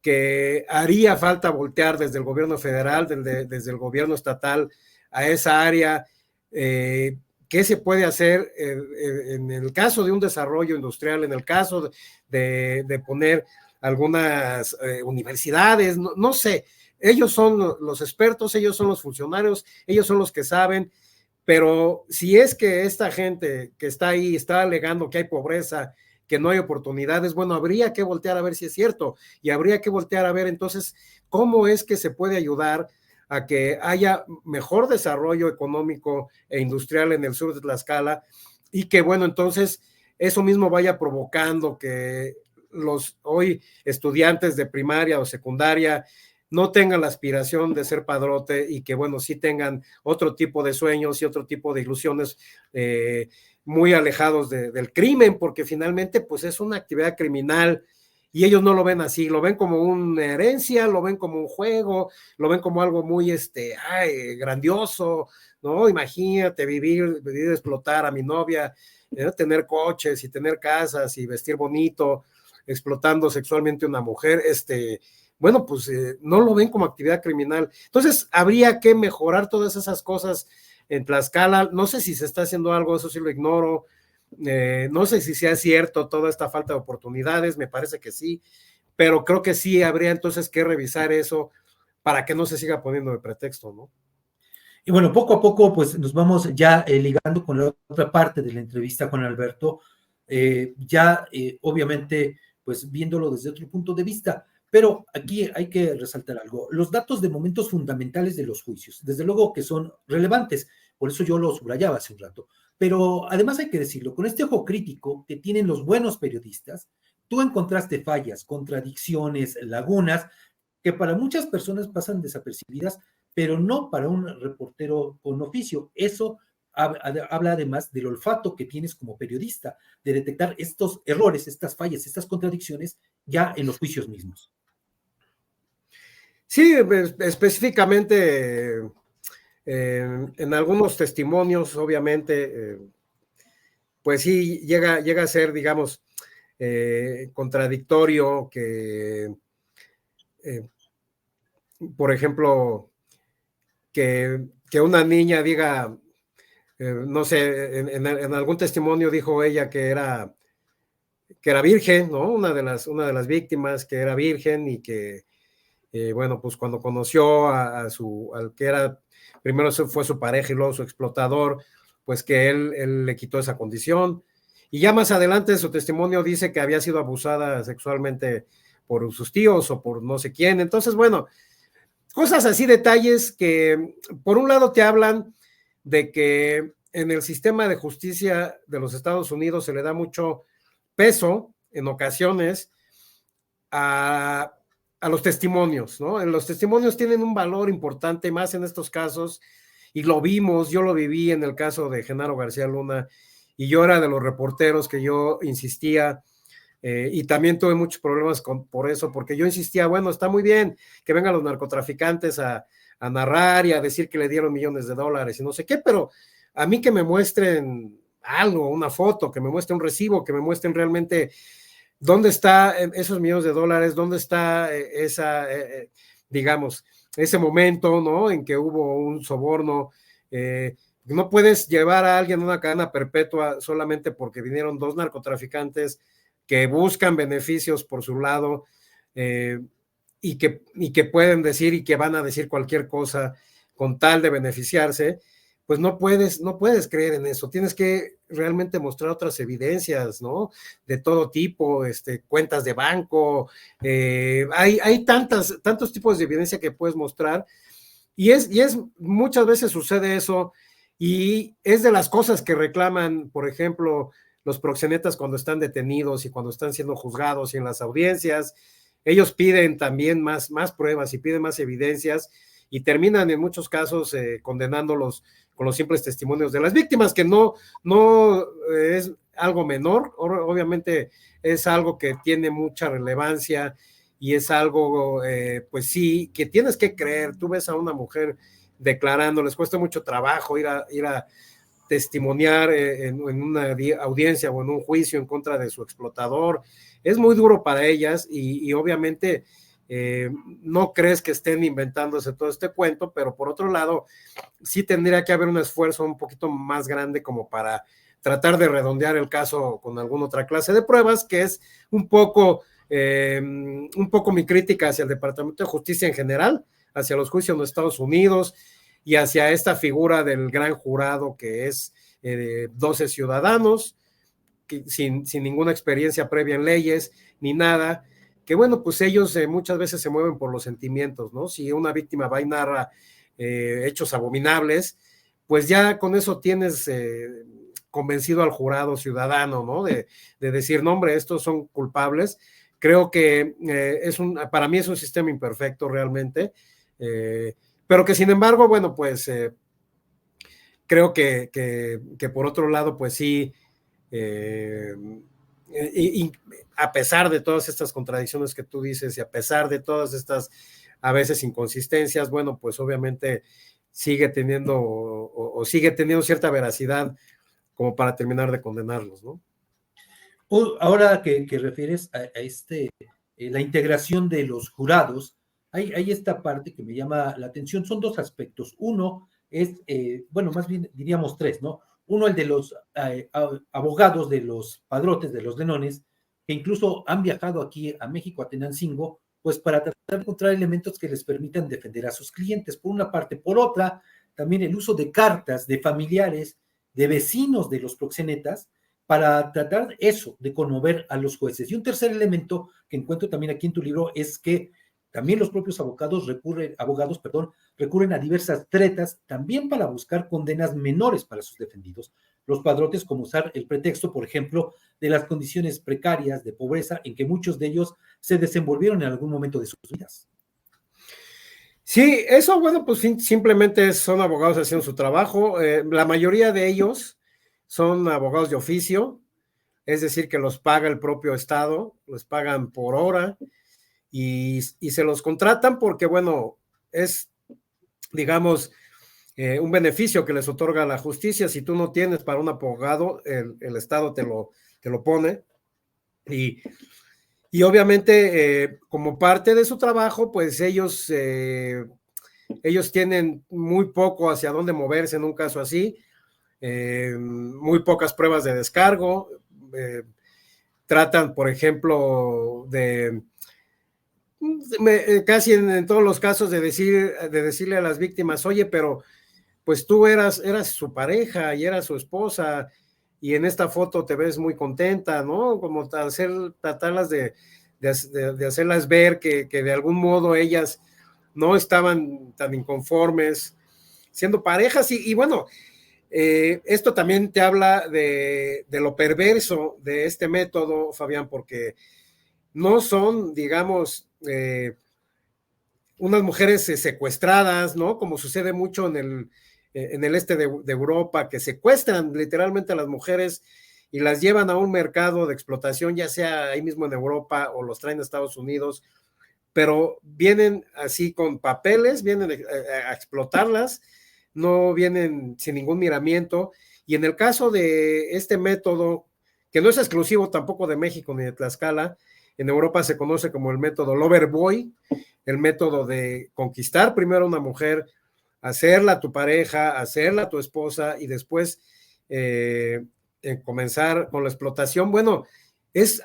que haría falta voltear desde el gobierno federal, desde el gobierno estatal a esa área. ¿Qué se puede hacer en el caso de un desarrollo industrial, en el caso de poner algunas universidades? No sé, ellos son los expertos, ellos son los funcionarios, ellos son los que saben, pero si es que esta gente que está ahí está alegando que hay pobreza, que no hay oportunidades, bueno, habría que voltear a ver si es cierto y habría que voltear a ver entonces cómo es que se puede ayudar a que haya mejor desarrollo económico e industrial en el sur de Tlaxcala y que, bueno, entonces eso mismo vaya provocando que los hoy estudiantes de primaria o secundaria no tengan la aspiración de ser padrote y que, bueno, sí tengan otro tipo de sueños y otro tipo de ilusiones muy alejados del crimen, porque finalmente, pues es una actividad criminal y ellos no lo ven así, lo ven como una herencia, lo ven como un juego, lo ven como algo muy, grandioso, ¿no? Imagínate vivir, explotar a mi novia, tener coches y tener casas y vestir bonito, explotando sexualmente a una mujer, bueno, pues no lo ven como actividad criminal. Entonces, habría que mejorar todas esas cosas en Tlaxcala. No sé si se está haciendo algo, eso sí lo ignoro. No sé si sea cierto toda esta falta de oportunidades, me parece que sí, pero creo que sí habría entonces que revisar eso para que no se siga poniendo de pretexto, ¿no? Y bueno, poco a poco, pues nos vamos ya ligando con la otra parte de la entrevista con Alberto, obviamente, pues viéndolo desde otro punto de vista. Pero aquí hay que resaltar algo. Los datos de momentos fundamentales de los juicios, desde luego que son relevantes, por eso yo lo subrayaba hace un rato. Pero además hay que decirlo, con este ojo crítico que tienen los buenos periodistas, tú encontraste fallas, contradicciones, lagunas, que para muchas personas pasan desapercibidas, pero no para un reportero con oficio. Eso habla además del olfato que tienes como periodista, de detectar estos errores, estas fallas, estas contradicciones ya en los juicios mismos. Sí, específicamente en algunos testimonios, obviamente, pues sí, llega a ser, digamos, contradictorio que, por ejemplo, que una niña diga, no sé, en algún testimonio dijo ella que era virgen, ¿no? Una de las víctimas que era virgen y que, bueno, pues cuando conoció al que era, primero fue su pareja y luego su explotador, pues que él le quitó esa condición. Y ya más adelante su testimonio dice que había sido abusada sexualmente por sus tíos o por no sé quién. Entonces, bueno, cosas así, detalles que por un lado te hablan de que en el sistema de justicia de los Estados Unidos se le da mucho peso en ocasiones a los testimonios, ¿no? Los testimonios tienen un valor importante, más en estos casos, y lo vimos, yo lo viví en el caso de Genaro García Luna, y yo era de los reporteros que yo insistía, y también tuve muchos problemas por eso, porque yo insistía, bueno, está muy bien que vengan los narcotraficantes a narrar y a decir que le dieron millones de dólares y no sé qué, pero a mí que me muestren algo, una foto, que me muestren un recibo, que me muestren realmente dónde está esos millones de dólares, dónde está digamos, ese momento, ¿no? En que hubo un soborno. No puedes llevar a alguien a una cadena perpetua solamente porque vinieron dos narcotraficantes que buscan beneficios por su lado, y que pueden decir y que van a decir cualquier cosa con tal de beneficiarse. Pues no puedes creer en eso, tienes que realmente mostrar otras evidencias, ¿no? De todo tipo, cuentas de banco, hay tantos tipos de evidencia que puedes mostrar, y muchas veces sucede eso, y es de las cosas que reclaman, por ejemplo, los proxenetas cuando están detenidos y cuando están siendo juzgados y en las audiencias. Ellos piden también más pruebas y piden más evidencias, y terminan en muchos casos condenándolos con los simples testimonios de las víctimas, que no es algo menor, obviamente es algo que tiene mucha relevancia, y es algo, pues sí, que tienes que creer. Tú ves a una mujer declarando, les cuesta mucho trabajo ir a testimoniar en una audiencia o en un juicio en contra de su explotador. Es muy duro para ellas, y obviamente no crees que estén inventándose todo este cuento, pero por otro lado, sí tendría que haber un esfuerzo un poquito más grande como para tratar de redondear el caso con alguna otra clase de pruebas, que es un poco mi crítica hacia el Departamento de Justicia en general, hacia los juicios en los Estados Unidos y hacia esta figura del gran jurado que es 12 ciudadanos que, sin ninguna experiencia previa en leyes ni nada, que bueno, pues ellos muchas veces se mueven por los sentimientos, ¿no? Si una víctima va y narra hechos abominables, pues ya con eso tienes convencido al jurado ciudadano, ¿no? De decir, no, hombre, estos son culpables. Creo que para mí es un sistema imperfecto realmente, pero que sin embargo, bueno, pues creo que por otro lado, pues sí, y a pesar de todas estas contradicciones que tú dices y a pesar de todas estas a veces inconsistencias, bueno, pues obviamente sigue teniendo sigue teniendo cierta veracidad como para terminar de condenarlos, ¿no? Ahora que refieres a la integración de los jurados, hay esta parte que me llama la atención. Son dos aspectos. Uno es, bueno, más bien diríamos tres, ¿no? Uno, el de los abogados de los padrotes, de los Lenones, que incluso han viajado aquí a México, a Tenancingo, pues para tratar de encontrar elementos que les permitan defender a sus clientes, por una parte. Por otra, también el uso de cartas de familiares, de vecinos de los proxenetas, para tratar eso, de conmover a los jueces. Y un tercer elemento que encuentro también aquí en tu libro es que también los propios abogados recurren a diversas tretas también para buscar condenas menores para sus defendidos. Los padrotes, como usar el pretexto, por ejemplo, de las condiciones precarias de pobreza en que muchos de ellos se desenvolvieron en algún momento de sus vidas. Sí, eso, bueno, pues simplemente son abogados haciendo su trabajo. La mayoría de ellos son abogados de oficio, es decir, que los paga el propio Estado, los pagan por hora y se los contratan porque, bueno, es, digamos, un beneficio que les otorga la justicia. Si tú no tienes para un abogado, el Estado te lo pone, y obviamente como parte de su trabajo, pues ellos tienen muy poco hacia dónde moverse en un caso así, muy pocas pruebas de descargo, tratan, por ejemplo, casi en todos los casos de decirle a las víctimas, oye, pero pues tú eras su pareja y eras su esposa, y en esta foto te ves muy contenta, ¿no? Como tratarlas de hacerlas ver que de algún modo ellas no estaban tan inconformes siendo parejas y bueno, esto también te habla de lo perverso de este método, Fabián, porque no son, digamos, unas mujeres secuestradas, ¿no? Como sucede mucho en el este de Europa, que secuestran literalmente a las mujeres y las llevan a un mercado de explotación, ya sea ahí mismo en Europa o los traen a Estados Unidos, pero vienen así con papeles, vienen a explotarlas, no vienen sin ningún miramiento. Y en el caso de este método, que no es exclusivo tampoco de México ni de Tlaxcala, en Europa se conoce como el método Loverboy, el método de conquistar primero a una mujer, hacerla tu pareja, hacerla tu esposa y después comenzar con la explotación. Bueno,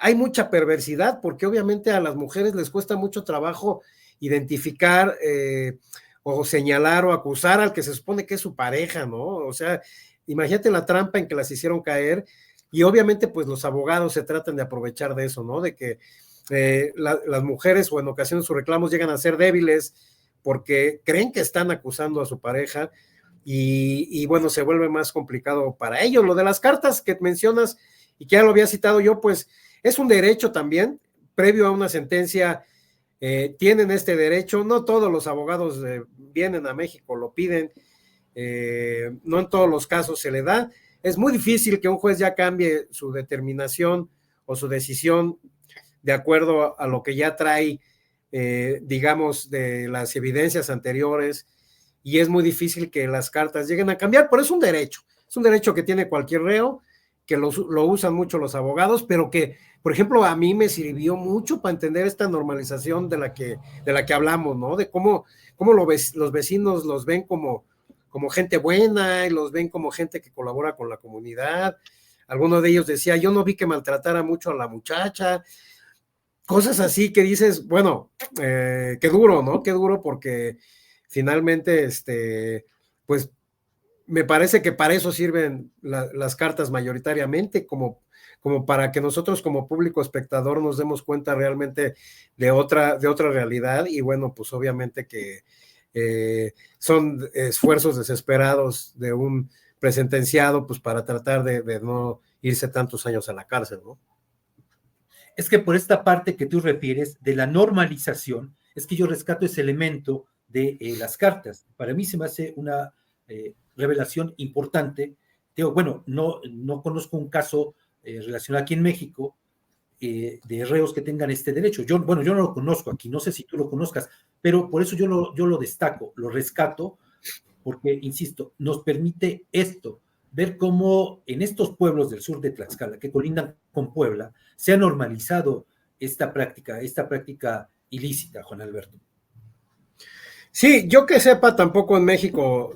hay mucha perversidad porque obviamente a las mujeres les cuesta mucho trabajo identificar o señalar o acusar al que se supone que es su pareja, ¿no? O sea, imagínate la trampa en que las hicieron caer y obviamente pues los abogados se tratan de aprovechar de eso, ¿no? De que las mujeres o en ocasiones sus reclamos llegan a ser débiles porque creen que están acusando a su pareja y bueno, se vuelve más complicado para ellos. Lo de las cartas que mencionas y que ya lo había citado yo, pues es un derecho también, previo a una sentencia, tienen este derecho. No todos los abogados vienen a México, lo piden, no en todos los casos se le da. Es muy difícil que un juez ya cambie su determinación o su decisión de acuerdo a lo que ya trae, digamos, de las evidencias anteriores, y es muy difícil que las cartas lleguen a cambiar, pero es un derecho que tiene cualquier reo, que lo usan mucho los abogados, pero que, por ejemplo, a mí me sirvió mucho para entender esta normalización de la que hablamos, ¿no? De cómo los vecinos los ven como gente buena y los ven como gente que colabora con la comunidad. Alguno de ellos decía, yo no vi que maltratara mucho a la muchacha, cosas así que dices, bueno, qué duro, ¿no? Qué duro porque finalmente, pues me parece que para eso sirven las cartas mayoritariamente, como para que nosotros como público espectador nos demos cuenta realmente de otra realidad y bueno, pues obviamente que son esfuerzos desesperados de un presentenciado pues para tratar de no irse tantos años a la cárcel, ¿no? Es que por esta parte que tú refieres de la normalización, es que yo rescato ese elemento de las cartas. Para mí se me hace una revelación importante. Digo, bueno, no conozco un caso relacionado aquí en México de reos que tengan este derecho. Yo no lo conozco aquí, no sé si tú lo conozcas, pero por eso yo lo destaco, lo rescato, porque, insisto, nos permite esto, ver cómo en estos pueblos del sur de Tlaxcala, que colindan con Puebla, se ha normalizado esta práctica ilícita, Juan Alberto. Sí, yo que sepa, tampoco en México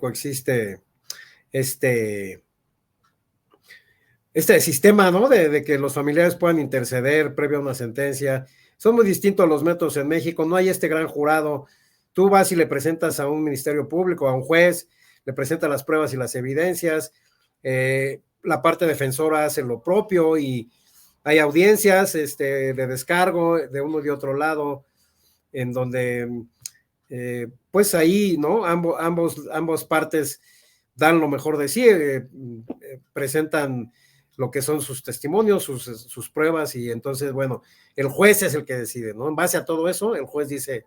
existe este sistema, ¿no? De que los familiares puedan interceder previo a una sentencia. Son muy distintos los métodos en México, no hay este gran jurado. Tú vas y le presentas a un ministerio público, a un juez, le presentas las pruebas y las evidencias, la parte defensora hace lo propio y hay audiencias de descargo de uno y de otro lado, en donde pues ahí, ¿no? Ambos partes dan lo mejor de sí, presentan lo que son sus testimonios, sus pruebas, y entonces, bueno, el juez es el que decide, ¿no? En base a todo eso, el juez dice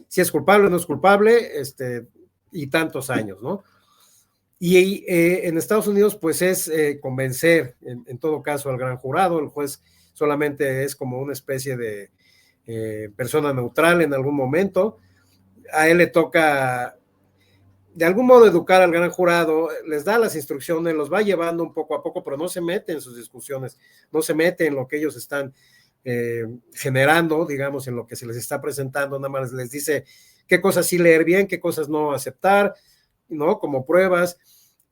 si es culpable o no es culpable, y tantos años, ¿no? Y en Estados Unidos, pues es convencer, en todo caso, al gran jurado. El juez solamente es como una especie de persona neutral en algún momento. A él le toca de algún modo educar al gran jurado, les da las instrucciones, los va llevando un poco a poco, pero no se mete en sus discusiones, no se mete en lo que ellos están generando, digamos, en lo que se les está presentando, nada más les dice qué cosas sí leer bien, qué cosas no aceptar, ¿no? Como pruebas,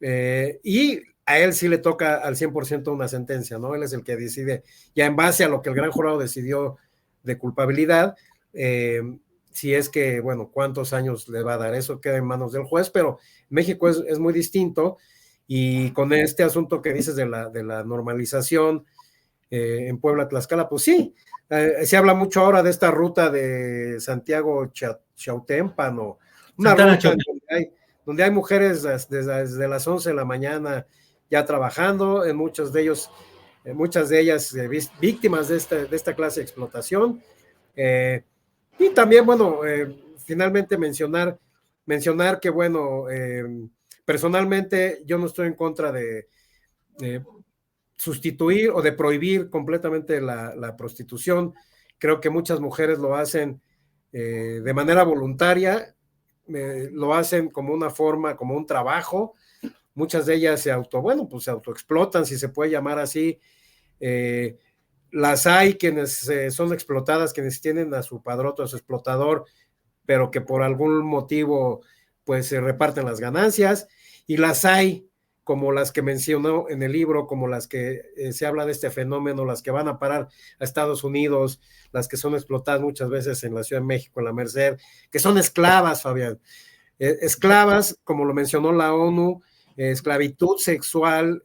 y a él sí le toca al 100% una sentencia, ¿no? Él es el que decide, ya en base a lo que el gran jurado decidió de culpabilidad, si es que, bueno, cuántos años le va a dar, eso queda en manos del juez, pero México es muy distinto, y con este asunto que dices de la normalización en Puebla, Tlaxcala, pues sí, se habla mucho ahora de esta ruta de Santiago Chautempan o una Santana ruta Chautempan. donde hay mujeres desde las 11 de la mañana ya trabajando, en muchas de ellas víctimas de esta clase de explotación. Y también, bueno, finalmente mencionar que, bueno, personalmente yo no estoy en contra de sustituir o de prohibir completamente la prostitución. Creo que muchas mujeres lo hacen de manera voluntaria, lo hacen como una forma, como un trabajo. Muchas de ellas se autoexplotan, si se puede llamar así. Las hay quienes son explotadas, quienes tienen a su padrote, a su explotador, pero que por algún motivo pues se reparten las ganancias, y las hay como las que mencionó en el libro, como las que se habla de este fenómeno, las que van a parar a Estados Unidos, las que son explotadas muchas veces en la Ciudad de México, en la Merced, que son esclavas, Fabián. Esclavas, como lo mencionó la ONU, esclavitud sexual,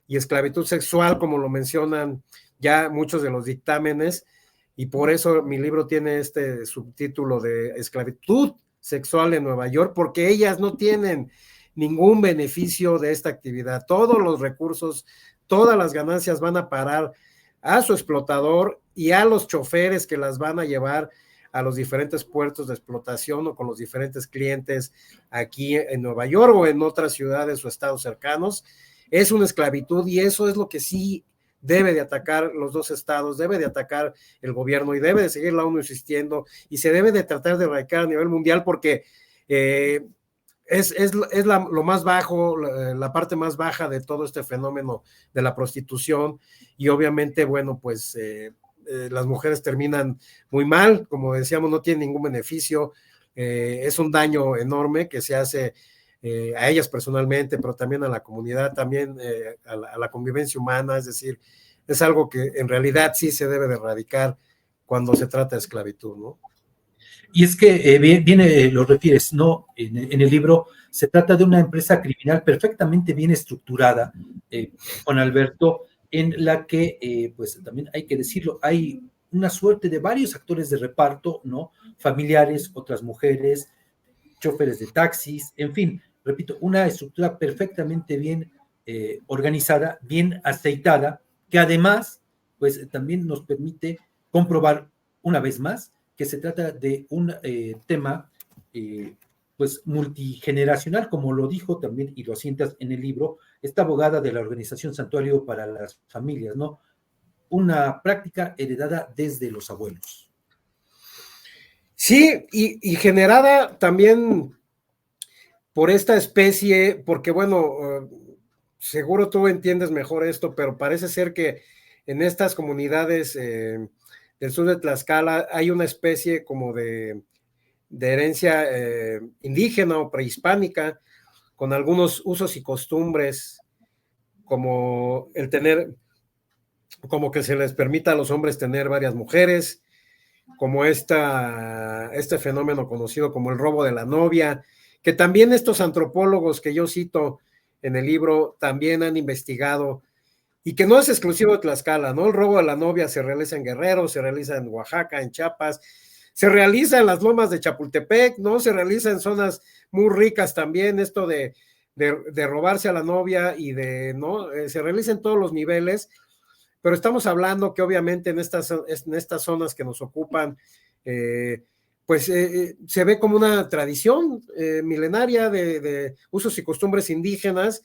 y esclavitud sexual, como lo mencionan ya muchos de los dictámenes, y por eso mi libro tiene este subtítulo de esclavitud sexual en Nueva York, porque ellas no tienen ningún beneficio de esta actividad. Todos los recursos, todas las ganancias van a parar a su explotador y a los choferes que las van a llevar a los diferentes puertos de explotación o con los diferentes clientes aquí en Nueva York o en otras ciudades o estados cercanos. Es una esclavitud, y eso es lo que sí debe de atacar los dos estados, debe de atacar el gobierno, y debe de seguir la ONU insistiendo, y se debe de tratar de erradicar a nivel mundial, porque es lo más bajo, la parte más baja de todo este fenómeno de la prostitución, y obviamente, bueno, pues las mujeres terminan muy mal, como decíamos, no tienen ningún beneficio, es un daño enorme que se hace a ellas personalmente, pero también a la comunidad, también a la convivencia humana. Es decir, es algo que en realidad sí se debe de erradicar cuando se trata de esclavitud, ¿no? Y es que viene, lo refieres, ¿no? En el libro se trata de una empresa criminal perfectamente bien estructurada, Juan Alberto, en la que, pues también hay que decirlo, hay una suerte de varios actores de reparto, ¿no? Familiares, otras mujeres, choferes de taxis, en fin, repito, una estructura perfectamente bien organizada, bien aceitada, que además, pues también nos permite comprobar una vez más que se trata de un tema pues multigeneracional, como lo dijo también y lo sientas en el libro, esta abogada de la Organización Santuario para las Familias, ¿no? Una práctica heredada desde los abuelos. Sí, y generada también por esta especie, porque bueno, seguro tú entiendes mejor esto, pero parece ser que en estas comunidades del sur de Tlaxcala hay una especie como de herencia indígena o prehispánica, con algunos usos y costumbres, como el tener, como que se les permita a los hombres tener varias mujeres, como este fenómeno conocido como el robo de la novia, que también estos antropólogos que yo cito en el libro también han investigado, y que no es exclusivo de Tlaxcala, ¿no? El robo de la novia se realiza en Guerrero, se realiza en Oaxaca, en Chiapas, se realiza en las lomas de Chapultepec, ¿no? Se realiza en zonas muy ricas también, esto de robarse a la novia, y ¿no? Se realiza en todos los niveles, pero estamos hablando que obviamente en estas zonas que nos ocupan, pues se ve como una tradición milenaria de usos y costumbres indígenas,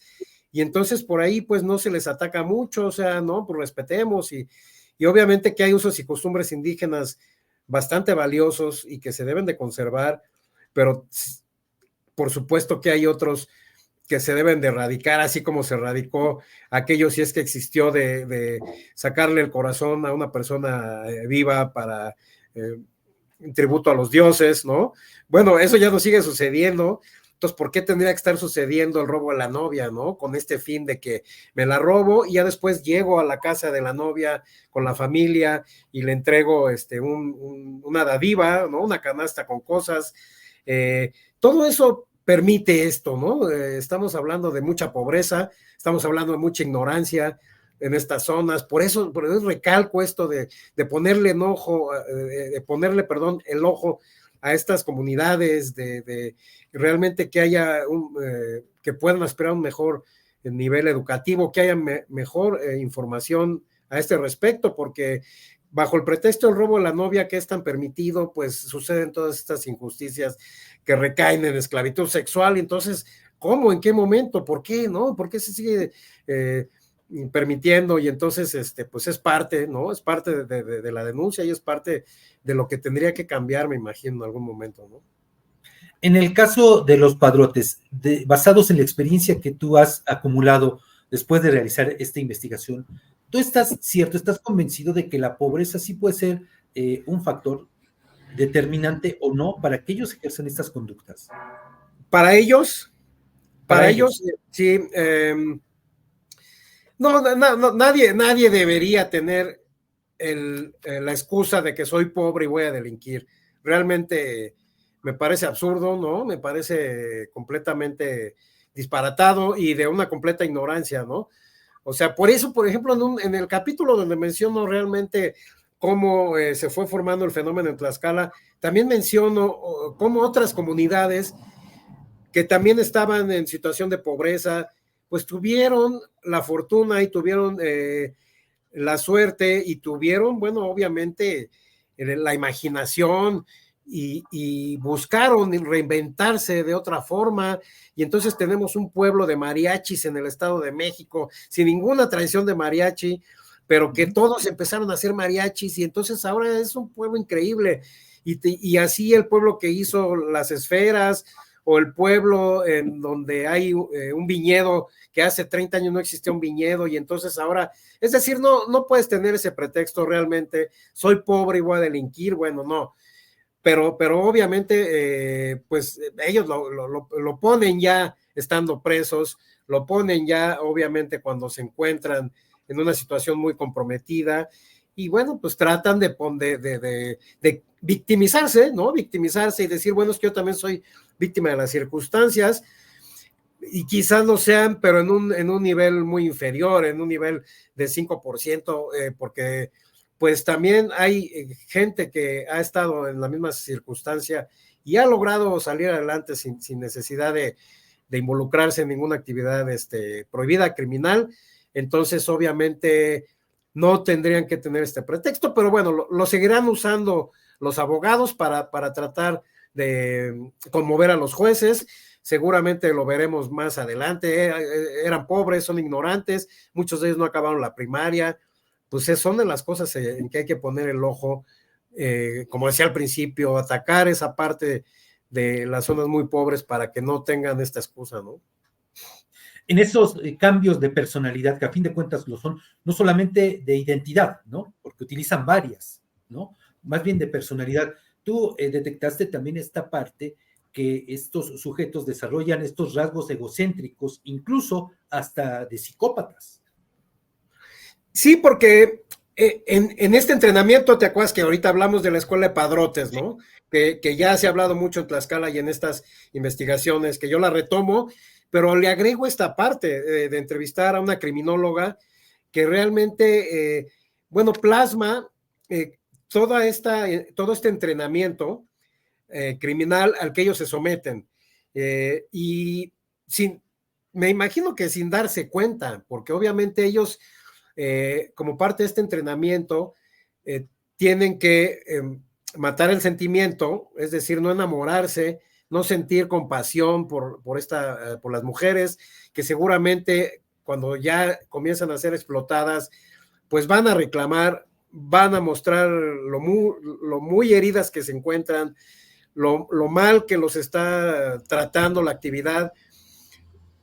y entonces por ahí pues no se les ataca mucho, o sea, no, pues respetemos, y obviamente que hay usos y costumbres indígenas bastante valiosos y que se deben de conservar, pero por supuesto que hay otros que se deben de erradicar, así como se erradicó aquello, si es que existió, de sacarle el corazón a una persona viva para tributo a los dioses, ¿no? Bueno, eso ya no sigue sucediendo. Entonces, ¿por qué tendría que estar sucediendo el robo a la novia, ¿no? Con este fin de que me la robo y ya después llego a la casa de la novia con la familia y le entrego una dádiva, ¿no? Una canasta con cosas. Todo eso permite esto, ¿no? Estamos hablando de mucha pobreza, estamos hablando de mucha ignorancia en estas zonas, por eso recalco esto de ponerle el ojo a estas comunidades, de realmente que haya que puedan aspirar a un mejor nivel educativo, que haya mejor información a este respecto, porque bajo el pretexto del robo de la novia, que es tan permitido, pues suceden todas estas injusticias que recaen en esclavitud sexual. Y entonces, ¿cómo? ¿En qué momento? ¿Por qué? ¿No? ¿Por qué se sigue permitiendo? Y entonces, pues es parte, ¿no? Es parte de la denuncia y es parte de lo que tendría que cambiar, me imagino, en algún momento, ¿no? En el caso de los padrotes, basados en la experiencia que tú has acumulado después de realizar esta investigación, ¿tú estás convencido de que la pobreza sí puede ser un factor determinante o no para que ellos ejerzan estas conductas? Para ellos, sí. Nadie debería tener la excusa de que soy pobre y voy a delinquir. Realmente me parece absurdo, ¿no? Me parece completamente disparatado y de una completa ignorancia, ¿no? O sea, por eso, por ejemplo, en el capítulo donde menciono realmente cómo se fue formando el fenómeno en Tlaxcala, también menciono cómo otras comunidades que también estaban en situación de pobreza, pues tuvieron la fortuna y tuvieron la suerte y tuvieron, bueno, obviamente la imaginación y buscaron reinventarse de otra forma, y entonces tenemos un pueblo de mariachis en el Estado de México, sin ninguna tradición de mariachi, pero que todos empezaron a hacer mariachis, y entonces ahora es un pueblo increíble, y así el pueblo que hizo las esferas, o el pueblo en donde hay un viñedo, que hace 30 años no existía un viñedo, y entonces ahora, es decir, no puedes tener ese pretexto realmente, soy pobre y voy a delinquir, bueno, no, pero obviamente, pues ellos lo ponen ya estando presos, lo ponen ya obviamente cuando se encuentran en una situación muy comprometida, y bueno, pues tratan de victimizarse, ¿no? Victimizarse y decir, bueno, es que yo también soy víctima de las circunstancias, y quizás no sean, pero en un nivel muy inferior, en un nivel de 5%, porque pues también hay gente que ha estado en la misma circunstancia y ha logrado salir adelante sin necesidad de involucrarse en ninguna actividad prohibida, criminal. Entonces, obviamente, no tendrían que tener este pretexto, pero bueno, lo seguirán usando los abogados para tratar de conmover a los jueces. Seguramente lo veremos más adelante. Eran pobres, son ignorantes, muchos de ellos no acabaron la primaria. Pues son de las cosas en que hay que poner el ojo, como decía al principio, atacar esa parte de las zonas muy pobres para que no tengan esta excusa, ¿no? En esos cambios de personalidad, que a fin de cuentas lo son, no solamente de identidad, ¿no? Porque utilizan varias, ¿no? Más bien de personalidad. Tú detectaste también esta parte que estos sujetos desarrollan estos rasgos egocéntricos, incluso hasta de psicópatas. Sí, porque en este entrenamiento, te acuerdas que ahorita hablamos de la escuela de padrotes, ¿no? Que ya se ha hablado mucho en Tlaxcala y en estas investigaciones, que yo la retomo, pero le agrego esta parte de entrevistar a una criminóloga que realmente, bueno, plasma todo este entrenamiento criminal al que ellos se someten. Y me imagino que sin darse cuenta, porque obviamente ellos, como parte de este entrenamiento, tienen que matar el sentimiento, es decir, no enamorarse, no sentir compasión por las mujeres, que seguramente cuando ya comienzan a ser explotadas, pues van a reclamar, van a mostrar lo muy heridas que se encuentran, lo mal que los está tratando la actividad,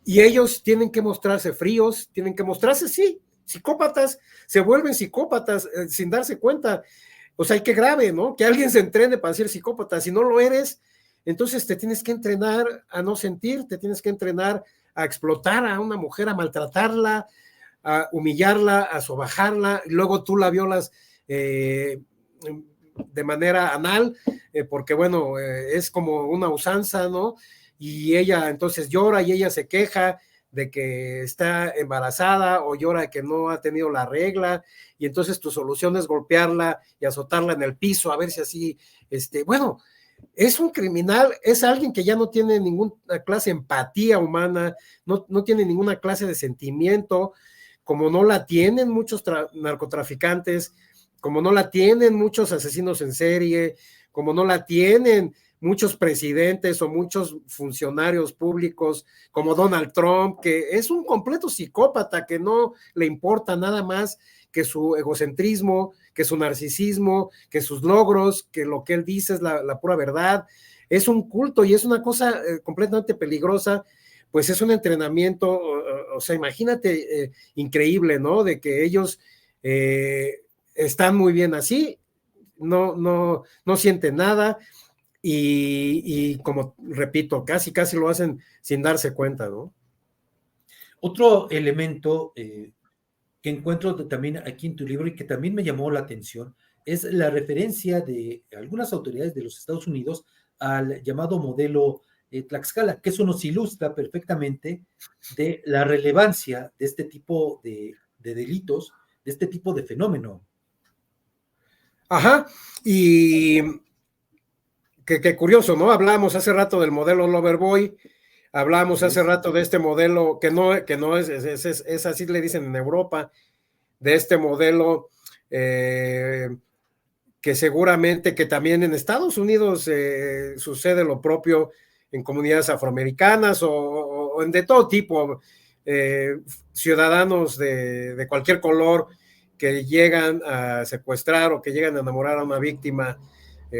y ellos tienen que mostrarse fríos, tienen que mostrarse, sí, psicópatas, se vuelven psicópatas sin darse cuenta. O sea, qué grave, ¿no? Que alguien se entrene para ser psicópata. Si no lo eres, entonces te tienes que entrenar a no sentir, te tienes que entrenar a explotar a una mujer, a maltratarla, a humillarla, a sobajarla, y luego tú la violas de manera anal, porque bueno, es como una usanza, ¿no? Y ella entonces llora y ella se queja de que está embarazada o llora de que no ha tenido la regla, y entonces tu solución es golpearla y azotarla en el piso a ver si así, bueno, es un criminal, es alguien que ya no tiene ninguna clase de empatía humana, no tiene ninguna clase de sentimiento, como no la tienen muchos narcotraficantes, como no la tienen muchos asesinos en serie, como no la tienen muchos presidentes o muchos funcionarios públicos como Donald Trump, que es un completo psicópata que no le importa nada más que su egocentrismo, que su narcisismo, que sus logros, que lo que él dice es la pura verdad. Es un culto y es una cosa completamente peligrosa, pues es un entrenamiento, o sea, imagínate, increíble, ¿no? De que ellos están muy bien así, no sienten nada y como repito, casi lo hacen sin darse cuenta, ¿no? Otro elemento que encuentro también aquí en tu libro y que también me llamó la atención es la referencia de algunas autoridades de los Estados Unidos al llamado modelo Tlaxcala, que eso nos ilustra perfectamente de la relevancia de este tipo de delitos, de este tipo de fenómeno. Ajá, y que curioso, ¿no? Hablamos hace rato del modelo Loverboy, hablamos hace rato de este modelo que no es así le dicen en Europa, de este modelo que seguramente que también en Estados Unidos sucede lo propio en comunidades afroamericanas o en de todo tipo, ciudadanos de cualquier color que llegan a secuestrar o que llegan a enamorar a una víctima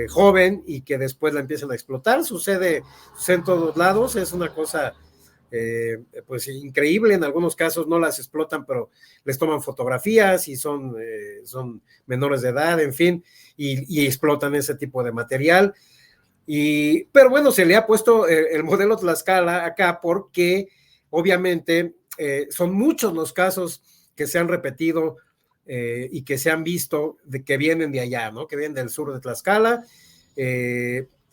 joven y que después la empiezan a explotar. Sucede en todos lados, es una cosa pues increíble. En algunos casos no las explotan, pero les toman fotografías y son menores de edad, en fin, y explotan ese tipo de material. Pero bueno, se le ha puesto el modelo Tlaxcala acá porque obviamente son muchos los casos que se han repetido y que se han visto de que vienen de allá, ¿no? Que vienen del sur de Tlaxcala.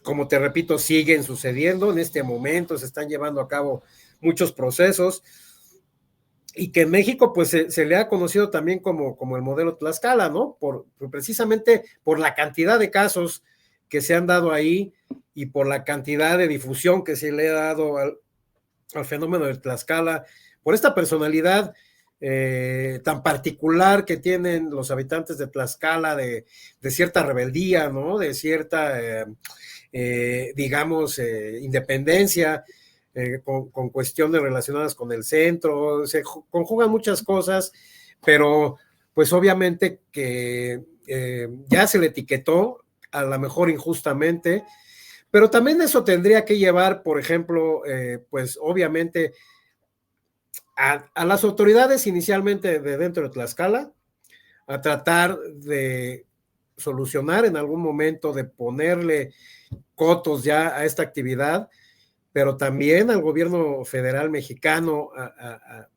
Como te repito, siguen sucediendo en este momento, se están llevando a cabo muchos procesos y que en México pues se le ha conocido también como el modelo Tlaxcala, ¿no? Precisamente por la cantidad de casos que se han dado ahí y por la cantidad de difusión que se le ha dado al fenómeno de Tlaxcala, por esta personalidad tan particular que tienen los habitantes de Tlaxcala, de cierta rebeldía, ¿no? De cierta, digamos, independencia, con cuestiones relacionadas con el centro, se conjugan muchas cosas, pero pues obviamente que ya se le etiquetó, a lo mejor injustamente, pero también eso tendría que llevar, por ejemplo, pues obviamente a las autoridades inicialmente de dentro de Tlaxcala a tratar de solucionar en algún momento, de ponerle cotos ya a esta actividad, pero también al gobierno federal mexicano a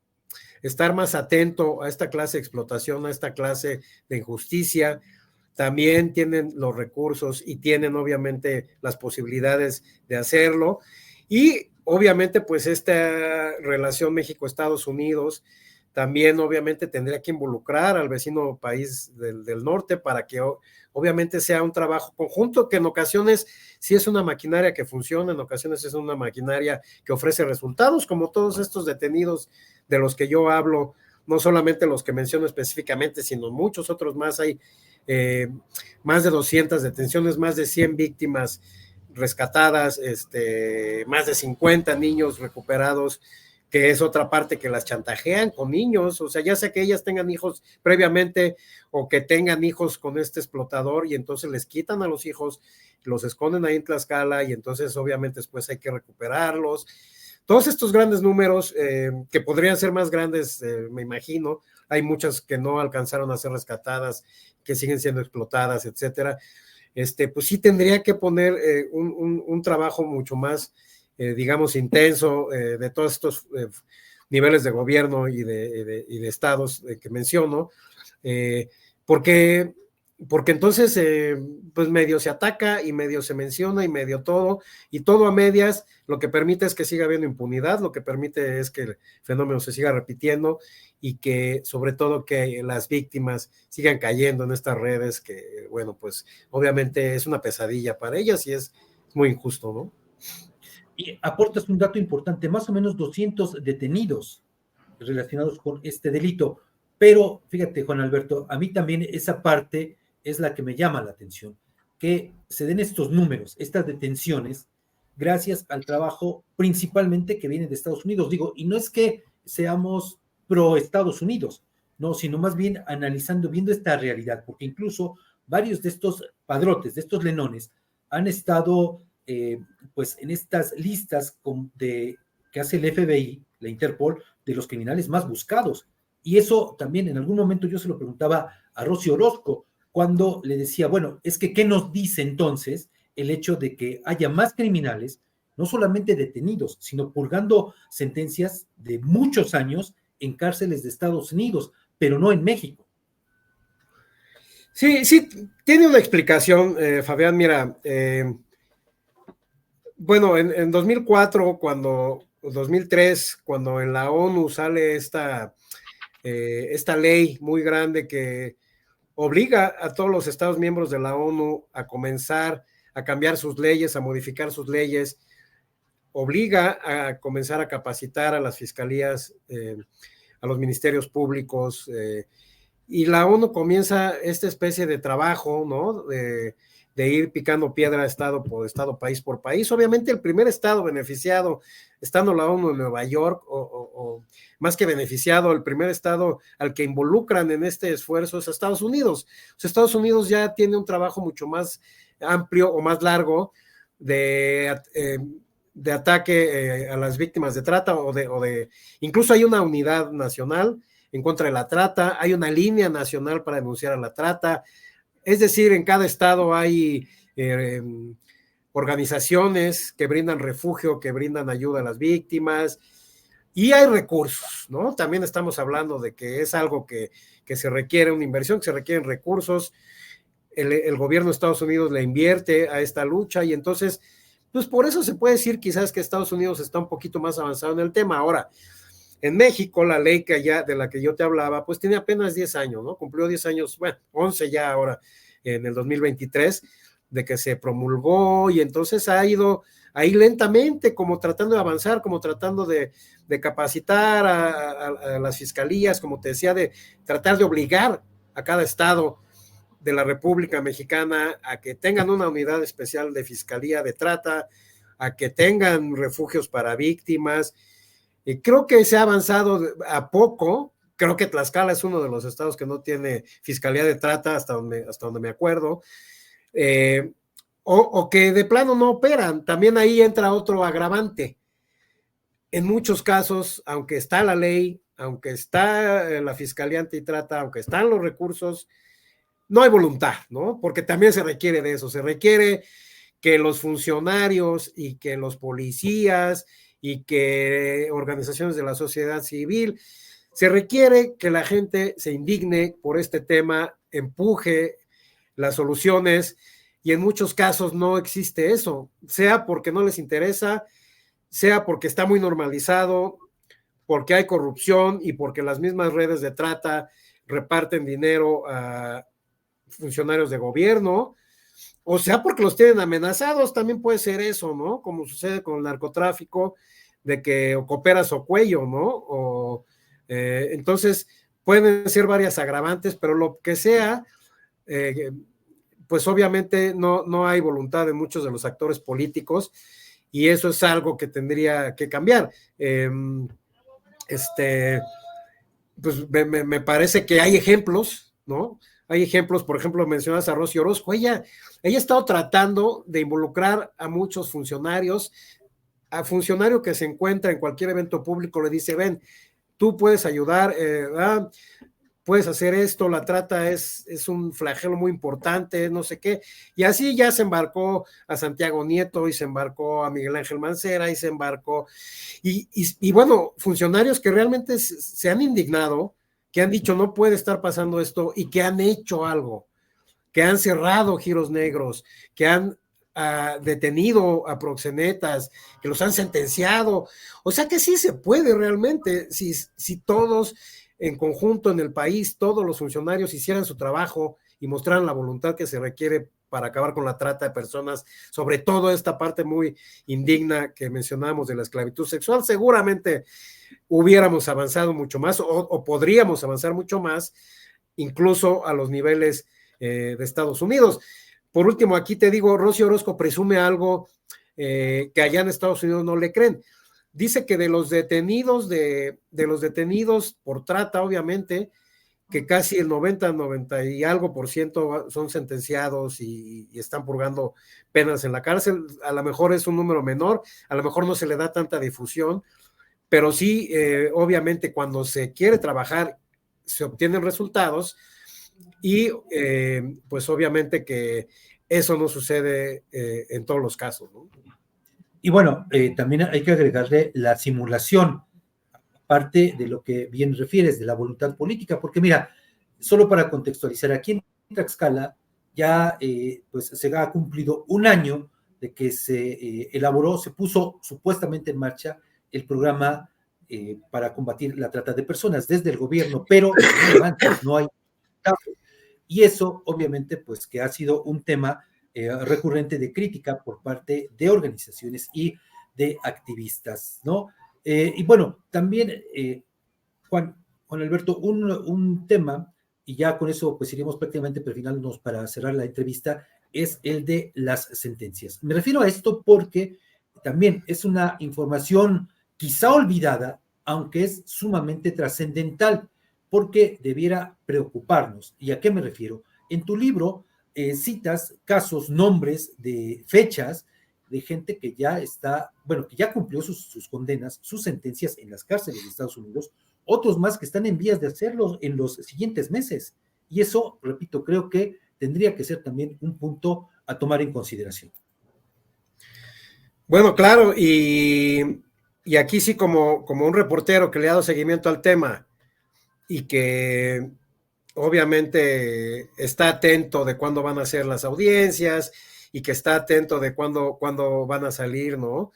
estar más atento a esta clase de explotación, a esta clase de injusticia. También tienen los recursos y tienen obviamente las posibilidades de hacerlo. Y obviamente pues esta relación México-Estados Unidos también obviamente tendría que involucrar al vecino país del norte para que obviamente sea un trabajo conjunto, que en ocasiones sí es una maquinaria que funciona, en ocasiones es una maquinaria que ofrece resultados, como todos estos detenidos de los que yo hablo, no solamente los que menciono específicamente, sino muchos otros más. Hay más de 200 detenciones, más de 100 víctimas rescatadas, más de 50 niños recuperados, que es otra parte que las chantajean con niños, o sea, ya sea que ellas tengan hijos previamente o que tengan hijos con este explotador y entonces les quitan a los hijos, los esconden ahí en Tlaxcala y entonces obviamente después hay que recuperarlos. Todos estos grandes números que podrían ser más grandes, me imagino, hay muchas que no alcanzaron a ser rescatadas, que siguen siendo explotadas, etcétera. Pues sí tendría que poner un trabajo mucho más digamos, intenso de todos estos niveles de gobierno y de estados que menciono, porque entonces pues medio se ataca y medio se menciona y medio todo, y todo a medias, lo que permite es que siga habiendo impunidad, lo que permite es que el fenómeno se siga repitiendo y que sobre todo que las víctimas sigan cayendo en estas redes que, bueno, pues obviamente es una pesadilla para ellas y es muy injusto, ¿no? Y aportas un dato importante, más o menos 200 detenidos relacionados con este delito. Pero fíjate, Juan Alberto, a mí también esa parte es la que me llama la atención, que se den estos números, estas detenciones, gracias al trabajo principalmente que viene de Estados Unidos. Digo, y no es que seamos pro Estados Unidos, no, sino más bien analizando, viendo esta realidad, porque incluso varios de estos padrotes, de estos lenones, han estado pues en estas listas que hace el FBI, la Interpol, de los criminales más buscados. Y eso también en algún momento yo se lo preguntaba a Rosy Orozco, cuando le decía, bueno, es que ¿qué nos dice entonces el hecho de que haya más criminales, no solamente detenidos, sino purgando sentencias de muchos años en cárceles de Estados Unidos, pero no en México? Sí, sí, tiene una explicación, Fabián. Mira, bueno, en 2004, 2003, cuando en la ONU sale esta ley muy grande que obliga a todos los Estados miembros de la ONU a comenzar a cambiar sus leyes, a modificar sus leyes, obliga a comenzar a capacitar a las fiscalías, a los ministerios públicos, y la ONU comienza esta especie de trabajo, ¿no? De ir picando piedra estado por estado, país por país. Obviamente el primer estado beneficiado, estando la ONU en Nueva York, o más que beneficiado, el primer estado al que involucran en este esfuerzo es Estados Unidos. O sea, Estados Unidos ya tiene un trabajo mucho más amplio o más largo de ataque a las víctimas de trata, incluso hay una unidad nacional en contra de la trata, hay una línea nacional para denunciar a la trata. Es decir, en cada estado hay organizaciones que brindan refugio, que brindan ayuda a las víctimas, y hay recursos, ¿no? También estamos hablando de que es algo que se requiere una inversión, que se requieren recursos. El gobierno de Estados Unidos le invierte a esta lucha, y entonces, pues por eso se puede decir quizás que Estados Unidos está un poquito más avanzado en el tema. Ahora, en México, la ley de la que yo te hablaba, pues tiene apenas 10 años, ¿no? Cumplió 10 años, bueno, 11 ya ahora, en el 2023, de que se promulgó, y entonces ha ido ahí lentamente, como tratando de avanzar, como tratando de capacitar a las fiscalías, como te decía, de tratar de obligar a cada estado de la República Mexicana a que tengan una unidad especial de fiscalía de trata, a que tengan refugios para víctimas. Y creo que se ha avanzado a poco. Creo que Tlaxcala es uno de los estados que no tiene fiscalía de trata, hasta donde me acuerdo, o que de plano no operan. También ahí entra otro agravante. En muchos casos, aunque está la ley, aunque está la fiscalía antitrata, aunque están los recursos, no hay voluntad, ¿no? Porque también se requiere de eso, se requiere que los funcionarios y que los policías y que organizaciones de la sociedad civil, se requiere que la gente se indigne por este tema, empuje las soluciones, y en muchos casos no existe eso, sea porque no les interesa, sea porque está muy normalizado, porque hay corrupción y porque las mismas redes de trata reparten dinero a funcionarios de gobierno, o sea porque los tienen amenazados. También puede ser eso, ¿no? Como sucede con el narcotráfico, de que o cooperas o cuello, ¿no? Entonces pueden ser varias agravantes, pero lo que sea, pues obviamente no hay voluntad de muchos de los actores políticos, y eso es algo que tendría que cambiar. Pues me parece que hay ejemplos, ¿no? Hay ejemplos, por ejemplo, mencionas a Rosy Orozco. Ella ha estado tratando de involucrar a muchos funcionarios. A funcionario que se encuentra en cualquier evento público le dice: ven, tú puedes ayudar, puedes hacer esto, la trata es un flagelo muy importante, no sé qué. Y así ya se embarcó a Santiago Nieto, y se embarcó a Miguel Ángel Mancera, y se embarcó, y bueno, funcionarios que realmente se han indignado, que han dicho no puede estar pasando esto, y que han hecho algo, que han cerrado giros negros, que han detenido a proxenetas, que los han sentenciado. O sea que sí se puede realmente, si todos en conjunto en el país, todos los funcionarios hicieran su trabajo y mostraran la voluntad que se requiere para acabar con la trata de personas, sobre todo esta parte muy indigna que mencionábamos de la esclavitud sexual, seguramente hubiéramos avanzado mucho más o podríamos avanzar mucho más, incluso a los niveles de Estados Unidos. Por último, aquí te digo, Rocío Orozco presume algo que allá en Estados Unidos no le creen. Dice que de los detenidos por trata, obviamente, que casi el 90 y algo por ciento son sentenciados y están purgando penas en la cárcel. A lo mejor es un número menor, a lo mejor no se le da tanta difusión, pero sí, obviamente, cuando se quiere trabajar, se obtienen resultados y pues obviamente que eso no sucede en todos los casos, ¿no? Y bueno, también hay que agregarle la simulación, parte de lo que bien refieres, de la voluntad política, porque mira, solo para contextualizar, aquí en Tlaxcala ya pues se ha cumplido un año de que se elaboró, se puso supuestamente en marcha el programa para combatir la trata de personas desde el gobierno, pero no avanza, no hay caso. Y eso, obviamente, pues que ha sido un tema recurrente de crítica por parte de organizaciones y de activistas, ¿no? Y bueno, también, Juan Alberto, un tema, y ya con eso pues iremos prácticamente perfilándonos para cerrar la entrevista, es el de las sentencias. Me refiero a esto porque también es una información quizá olvidada, aunque es sumamente trascendental, porque debiera preocuparnos. ¿Y a qué me refiero? En tu libro citas casos, nombres de fechas de gente que ya está, bueno, que ya cumplió sus condenas, sus sentencias en las cárceles de Estados Unidos, otros más que están en vías de hacerlo en los siguientes meses. Y eso, repito, creo que tendría que ser también un punto a tomar en consideración. Bueno, claro, y aquí sí como un reportero que le ha dado seguimiento al tema y que obviamente está atento de cuándo van a ser las audiencias y que está atento de cuándo van a salir, ¿no?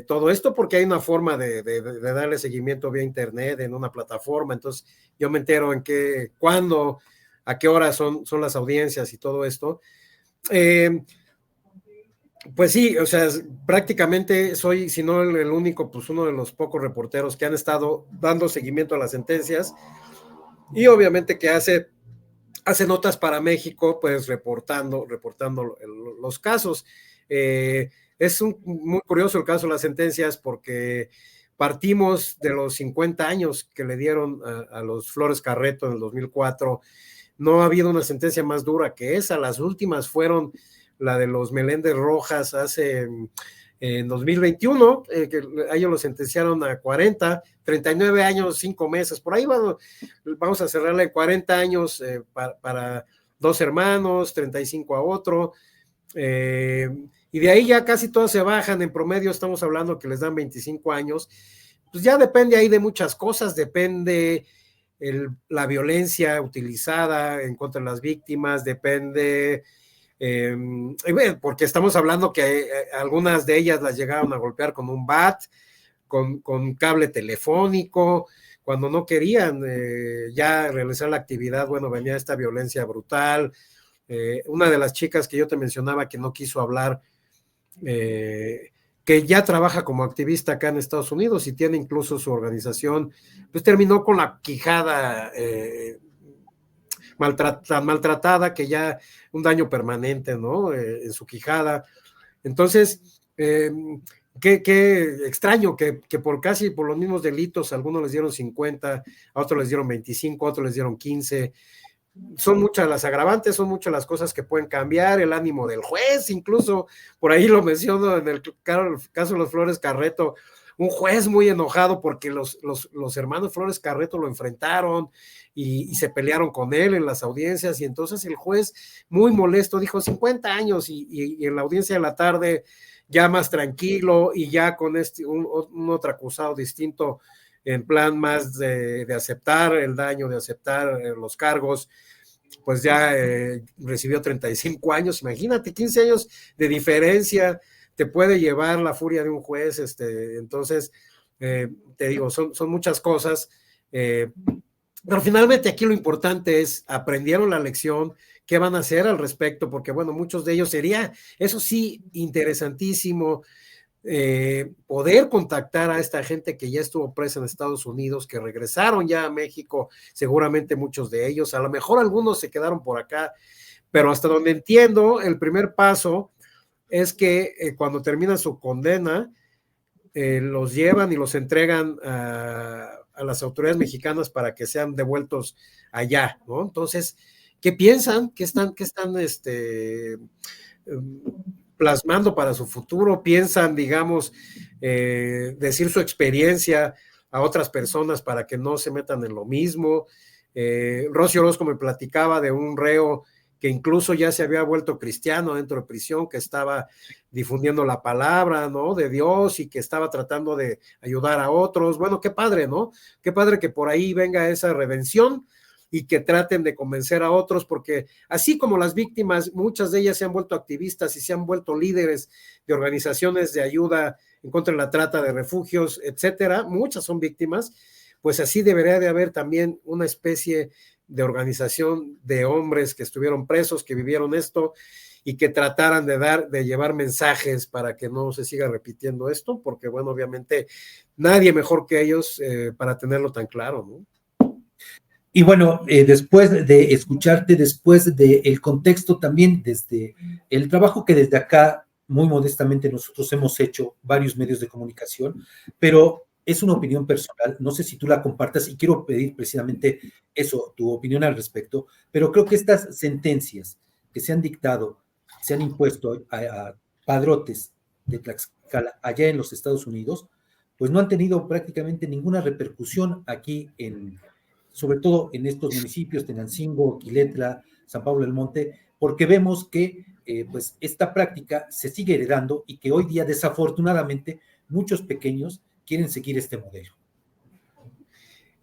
Todo esto porque hay una forma de darle seguimiento vía internet en una plataforma, entonces yo me entero en qué, cuándo, a qué hora son las audiencias y todo esto. Pues sí, o sea, prácticamente soy, si no el único, pues uno de los pocos reporteros que han estado dando seguimiento a las sentencias y obviamente que hace notas para México, pues reportando los casos. Es muy curioso el caso de las sentencias porque partimos de los 50 años que le dieron a los Flores Carreto en el 2004. No ha habido una sentencia más dura que esa. Las últimas fueron la de los Meléndez Rojas hace en 2021, que a ellos lo sentenciaron a 39 años, 5 meses, por ahí vamos a cerrarle en 40 años para 2 hermanos, 35 a otro, y de ahí ya casi todas se bajan, en promedio estamos hablando que les dan 25 años, pues ya depende ahí de muchas cosas, depende la violencia utilizada en contra de las víctimas, depende... porque estamos hablando que algunas de ellas las llegaron a golpear con un bat, con cable telefónico, cuando no querían ya realizar la actividad, bueno, venía esta violencia brutal. Una de las chicas que yo te mencionaba que no quiso hablar, que ya trabaja como activista acá en Estados Unidos y tiene incluso su organización, pues terminó con la quijada tan maltratada que ya un daño permanente, ¿no? En su quijada. Entonces, qué extraño que por los mismos delitos, a algunos les dieron 50, a otros les dieron 25, a otros les dieron 15. Son muchas las agravantes, son muchas las cosas que pueden cambiar, el ánimo del juez, incluso por ahí lo menciono en el caso de los Flores Carreto, un juez muy enojado porque los hermanos Flores Carreto lo enfrentaron y se pelearon con él en las audiencias, y entonces el juez muy molesto dijo 50 años y en la audiencia de la tarde ya más tranquilo y ya con un otro acusado distinto en plan más de aceptar el daño, de aceptar los cargos, pues ya recibió 35 años, imagínate, 15 años de diferencia te puede llevar la furia de un juez, entonces, te digo, son muchas cosas, pero finalmente aquí lo importante es, aprendieron la lección, qué van a hacer al respecto, porque bueno, muchos de ellos sería, eso sí, interesantísimo, poder contactar a esta gente que ya estuvo presa en Estados Unidos, que regresaron ya a México, seguramente muchos de ellos, a lo mejor algunos se quedaron por acá, pero hasta donde entiendo, el primer paso es que cuando termina su condena, los llevan y los entregan a las autoridades mexicanas para que sean devueltos allá, ¿no? Entonces, ¿qué piensan? ¿Qué están plasmando para su futuro? ¿Piensan, digamos, decir su experiencia a otras personas para que no se metan en lo mismo? Rosy Orozco me platicaba de un reo que incluso ya se había vuelto cristiano dentro de prisión, que estaba difundiendo la palabra, ¿no? De Dios y que estaba tratando de ayudar a otros. Bueno, qué padre, ¿no? Qué padre que por ahí venga esa redención y que traten de convencer a otros, porque así como las víctimas, muchas de ellas se han vuelto activistas y se han vuelto líderes de organizaciones de ayuda en contra de la trata de refugios, etcétera, muchas son víctimas, pues así debería de haber también una especie de organización de hombres que estuvieron presos, que vivieron esto y que trataran de llevar mensajes para que no se siga repitiendo esto, porque bueno, obviamente nadie mejor que ellos para tenerlo tan claro, ¿no? Y bueno, después de escucharte, después del contexto también, desde el trabajo que desde acá, muy modestamente, nosotros hemos hecho varios medios de comunicación, pero es una opinión personal, no sé si tú la compartas y quiero pedir precisamente eso, tu opinión al respecto, pero creo que estas sentencias que se han dictado, se han impuesto a padrotes de Tlaxcala allá en los Estados Unidos, pues no han tenido prácticamente ninguna repercusión aquí sobre todo en estos municipios, Tenancingo, Quiletla, San Pablo del Monte, porque vemos que pues esta práctica se sigue heredando y que hoy día desafortunadamente muchos pequeños quieren seguir este modelo.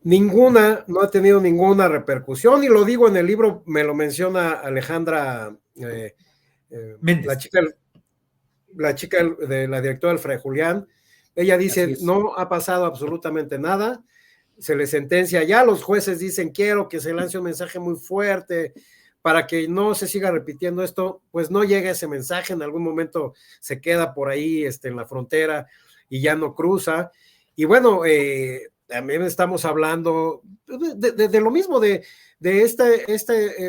Ninguna, no ha tenido ninguna repercusión y lo digo en el libro, me lo menciona Alejandra Méndez. la chica de la directora del Fray Julián, ella dice, no ha pasado absolutamente nada, se le sentencia ya, los jueces dicen, quiero que se lance un mensaje muy fuerte para que no se siga repitiendo esto, pues no llega ese mensaje, en algún momento se queda por ahí en la frontera y ya no cruza, y bueno, también estamos hablando de lo mismo, de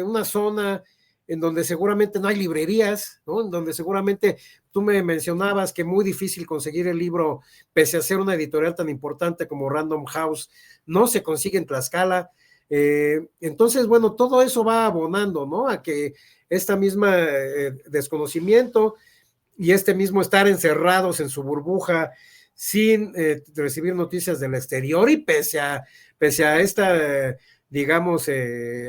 una zona en donde seguramente no hay librerías, ¿no? En donde seguramente tú me mencionabas que muy difícil conseguir el libro, pese a ser una editorial tan importante como Random House, no se consigue en Tlaxcala. Entonces, bueno, todo eso va abonando, ¿no? A que esta misma desconocimiento y este mismo estar encerrados en su burbuja sin recibir noticias del exterior y pese a esta digamos,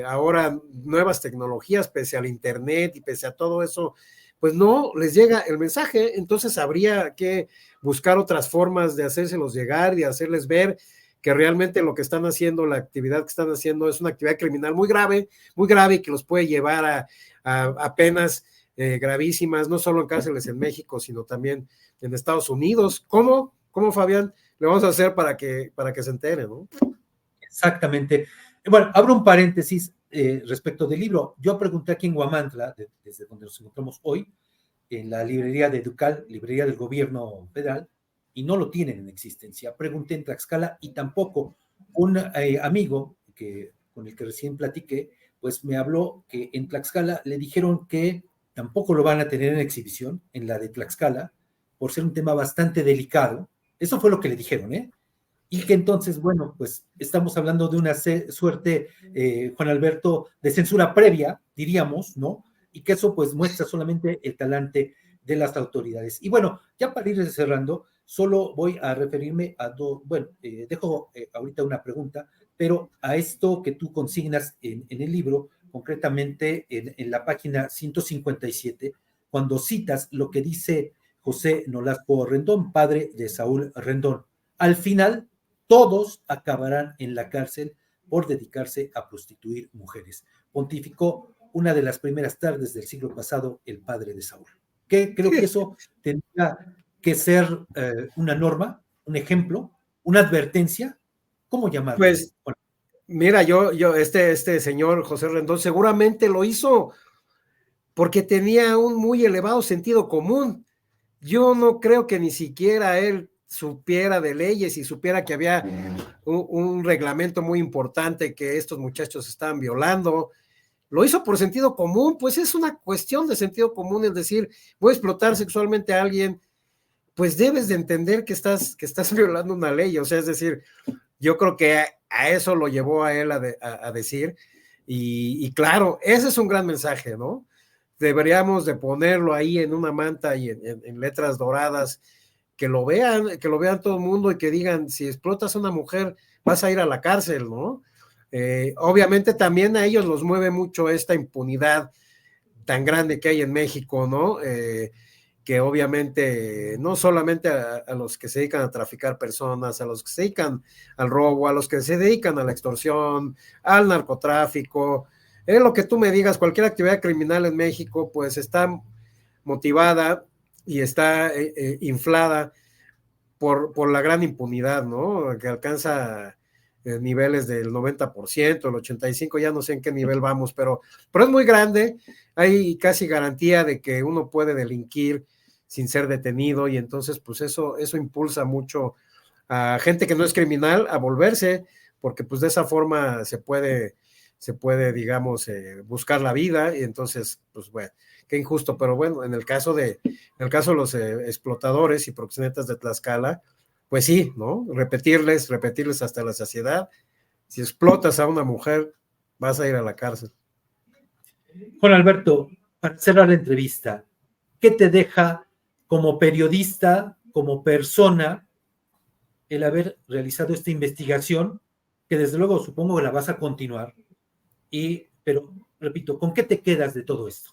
ahora nuevas tecnologías, pese al internet y pese a todo eso, pues no les llega el mensaje, entonces habría que buscar otras formas de hacérselos llegar y de hacerles ver que realmente lo que están haciendo, la actividad que están haciendo es una actividad criminal muy grave y que los puede llevar a penas gravísimas, no solo en cárceles en México, sino también en Estados Unidos. ¿Cómo Fabián, le vamos a hacer para que se entere, ¿no? Exactamente. Bueno, abro un paréntesis respecto del libro. Yo pregunté aquí en Huamantla, desde donde nos encontramos hoy, en la librería de Educal, librería del gobierno federal, y no lo tienen en existencia. Pregunté en Tlaxcala y tampoco. Un amigo con el que recién platiqué, pues me habló que en Tlaxcala le dijeron que tampoco lo van a tener en exhibición, en la de Tlaxcala, por ser un tema bastante delicado. Eso fue lo que le dijeron, ¿eh? Y que entonces, bueno, pues estamos hablando de una suerte, Juan Alberto, de censura previa, diríamos, ¿no? Y que eso pues muestra solamente el talante de las autoridades. Y bueno, ya para ir cerrando, solo voy a referirme a bueno, dejo ahorita una pregunta, pero a esto que tú consignas en el libro, concretamente en la página 157, cuando citas lo que dice José Nolasco Rendón, padre de Saúl Rendón. Al final, todos acabarán en la cárcel por dedicarse a prostituir mujeres. Pontificó una de las primeras tardes del siglo pasado el padre de Saúl. Creo que eso tendría que ser una norma, un ejemplo, una advertencia. ¿Cómo llamarlo? Pues, bueno, mira, este señor José Rendón seguramente lo hizo porque tenía un muy elevado sentido común. Yo no creo que ni siquiera él supiera de leyes y supiera que había un reglamento muy importante que estos muchachos estaban violando. Lo hizo por sentido común, pues es una cuestión de sentido común, es decir, voy a explotar sexualmente a alguien, pues debes de entender que estás violando una ley, o sea, es decir, yo creo que a eso lo llevó a él a decir, y claro, ese es un gran mensaje, ¿no? Deberíamos de ponerlo ahí en una manta y en letras doradas, que lo vean todo el mundo y que digan, si explotas a una mujer, vas a ir a la cárcel, ¿no? Obviamente también a ellos los mueve mucho esta impunidad tan grande que hay en México, ¿no? Que obviamente no solamente a los que se dedican a traficar personas, a los que se dedican al robo, a los que se dedican a la extorsión, al narcotráfico, lo que tú me digas, cualquier actividad criminal en México, pues está motivada y está inflada por la gran impunidad, ¿no? Que alcanza niveles del 90%, el 85%, ya no sé en qué nivel vamos, pero es muy grande, hay casi garantía de que uno puede delinquir sin ser detenido, y entonces pues eso impulsa mucho a gente que no es criminal a volverse, porque pues de esa forma se puede digamos, buscar la vida, y entonces, pues bueno, qué injusto, pero bueno, en el caso de los explotadores y proxenetas de Tlaxcala, pues sí, ¿no? Repetirles hasta la saciedad. Si explotas a una mujer, vas a ir a la cárcel. Juan Alberto, para cerrar la entrevista, ¿qué te deja como periodista, como persona, el haber realizado esta investigación, que desde luego supongo que la vas a continuar, pero repito, ¿con qué te quedas de todo esto?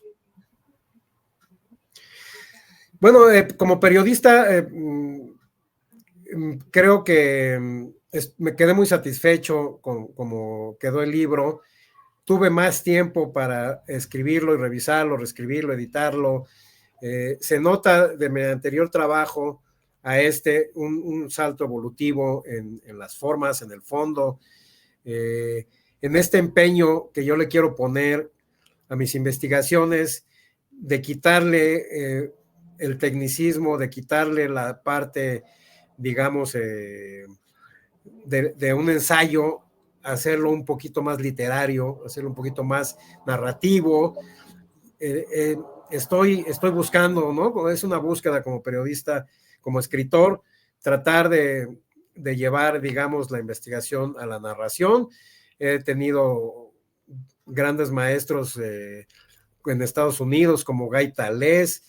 Bueno, como periodista, creo que me quedé muy satisfecho con cómo quedó el libro. Tuve más tiempo para escribirlo y revisarlo, reescribirlo, editarlo. Se nota de mi anterior trabajo a un salto evolutivo en las formas, en el fondo, en este empeño que yo le quiero poner a mis investigaciones, de quitarle el tecnicismo, de quitarle la parte, digamos, de un ensayo, hacerlo un poquito más literario, hacerlo un poquito más narrativo. Estoy buscando, ¿no? Es una búsqueda como periodista, como escritor, tratar de llevar, digamos, la investigación a la narración. He tenido grandes maestros en Estados Unidos como Guy Tallés,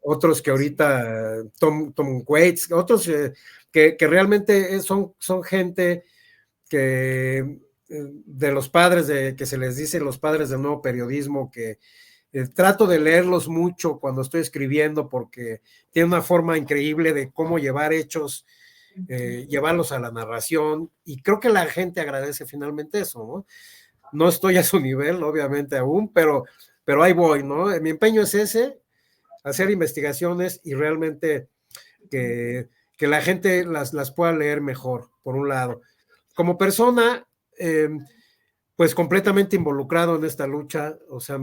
otros que ahorita, Tom Waits, otros que realmente son gente que de los padres que se les dice los padres del nuevo periodismo, que trato de leerlos mucho cuando estoy escribiendo, porque tiene una forma increíble de cómo llevar hechos, llevarlos a la narración, y creo que la gente agradece finalmente eso, ¿no? No estoy a su nivel, obviamente, aún, pero ahí voy, ¿no? Mi empeño es ese, hacer investigaciones y realmente que la gente las pueda leer mejor, por un lado. Como persona, pues completamente involucrado en esta lucha, o sea,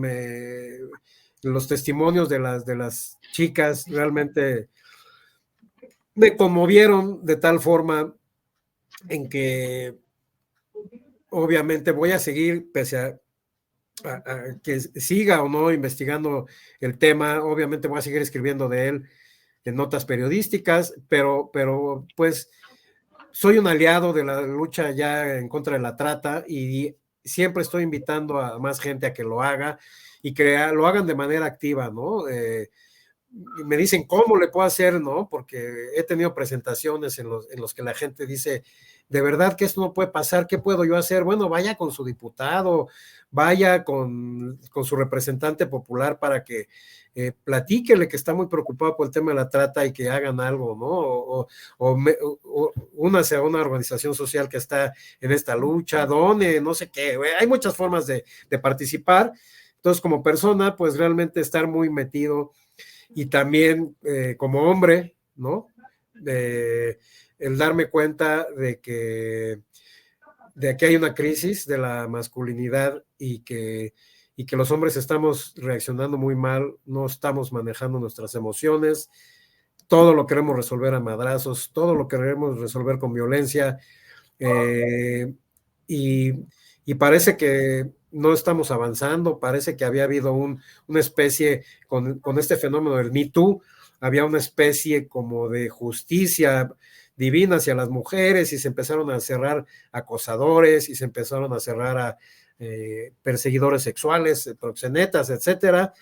los testimonios de las chicas realmente me conmovieron de tal forma en que obviamente voy a seguir, pese a que siga o no investigando el tema, obviamente voy a seguir escribiendo de él en notas periodísticas, pero pues soy un aliado de la lucha ya en contra de la trata, y siempre estoy invitando a más gente a que lo haga y que lo hagan de manera activa, ¿no? Me dicen cómo le puedo hacer, ¿no? Porque he tenido presentaciones en los que la gente dice, de verdad que esto no puede pasar, ¿qué puedo yo hacer? Bueno, vaya con su diputado, vaya con su representante popular para que platíquele que está muy preocupado por el tema de la trata y que hagan algo, ¿no? O únase a una organización social que está en esta lucha, done, no sé qué, hay muchas formas de participar. Entonces, como persona, pues realmente estar muy metido, y también como hombre, ¿no? El darme cuenta de que hay una crisis de la masculinidad, y que y que los hombres estamos reaccionando muy mal, no estamos manejando nuestras emociones, todo lo queremos resolver a madrazos, todo lo queremos resolver con violencia, y parece que no estamos avanzando, parece que había habido una especie, con este fenómeno del Me Too, había una especie como de justicia divina hacia las mujeres y se empezaron a cerrar acosadores y se empezaron a cerrar a perseguidores sexuales, proxenetas, etcétera,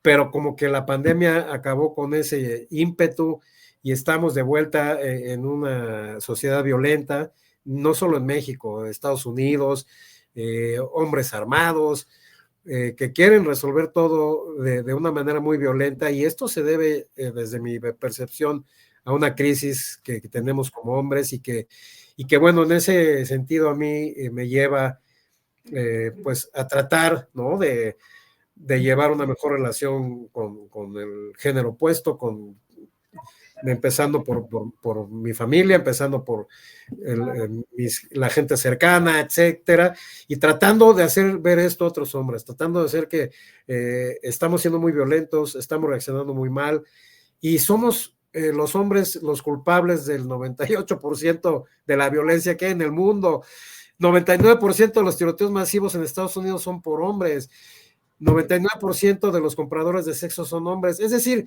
pero como que la pandemia acabó con ese ímpetu y estamos de vuelta en una sociedad violenta, no solo en México, Estados Unidos, hombres armados, que quieren resolver todo de una manera muy violenta, y esto se debe, desde mi percepción, a una crisis que tenemos como hombres, y que bueno, en ese sentido a mí me lleva pues a tratar, ¿no?, de llevar una mejor relación con el género opuesto, empezando por mi familia, empezando por la gente cercana, etcétera, y tratando de hacer ver esto a otros hombres, tratando de hacer que estamos siendo muy violentos, estamos reaccionando muy mal, y somos los hombres los culpables del 98% de la violencia que hay en el mundo. 99% de los tiroteos masivos en Estados Unidos son por hombres. 99% de los compradores de sexo son hombres. Es decir,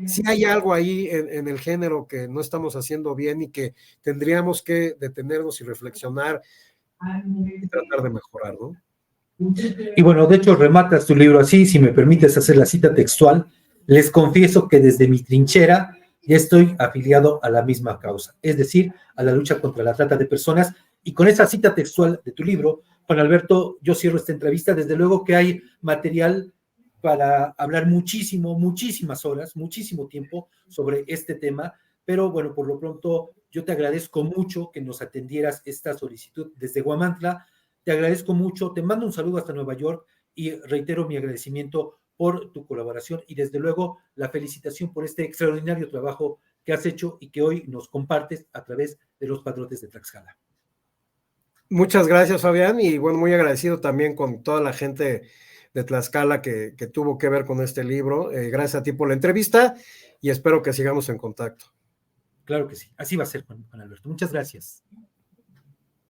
si hay algo ahí en el género que no estamos haciendo bien y que tendríamos que detenernos y reflexionar y tratar de mejorar, ¿no? Y bueno, de hecho rematas tu libro así, si me permites hacer la cita textual: les confieso que desde mi trinchera ya estoy afiliado a la misma causa, es decir, a la lucha contra la trata de personas. Y con esa cita textual de tu libro, Juan Alberto, yo cierro esta entrevista. Desde luego que hay material para hablar muchísimas horas, muchísimo tiempo sobre este tema, pero bueno, por lo pronto yo te agradezco mucho que nos atendieras esta solicitud desde Huamantla. Te agradezco mucho, te mando un saludo hasta Nueva York y reitero mi agradecimiento por tu colaboración y desde luego la felicitación por este extraordinario trabajo que has hecho y que hoy nos compartes a través de los Padrotes de Tlaxcala. Muchas gracias, Fabián, y bueno, muy agradecido también con toda la gente de Tlaxcala que tuvo que ver con este libro. Gracias a ti por la entrevista y espero que sigamos en contacto. Claro que sí, así va a ser, Juan Alberto. Muchas gracias.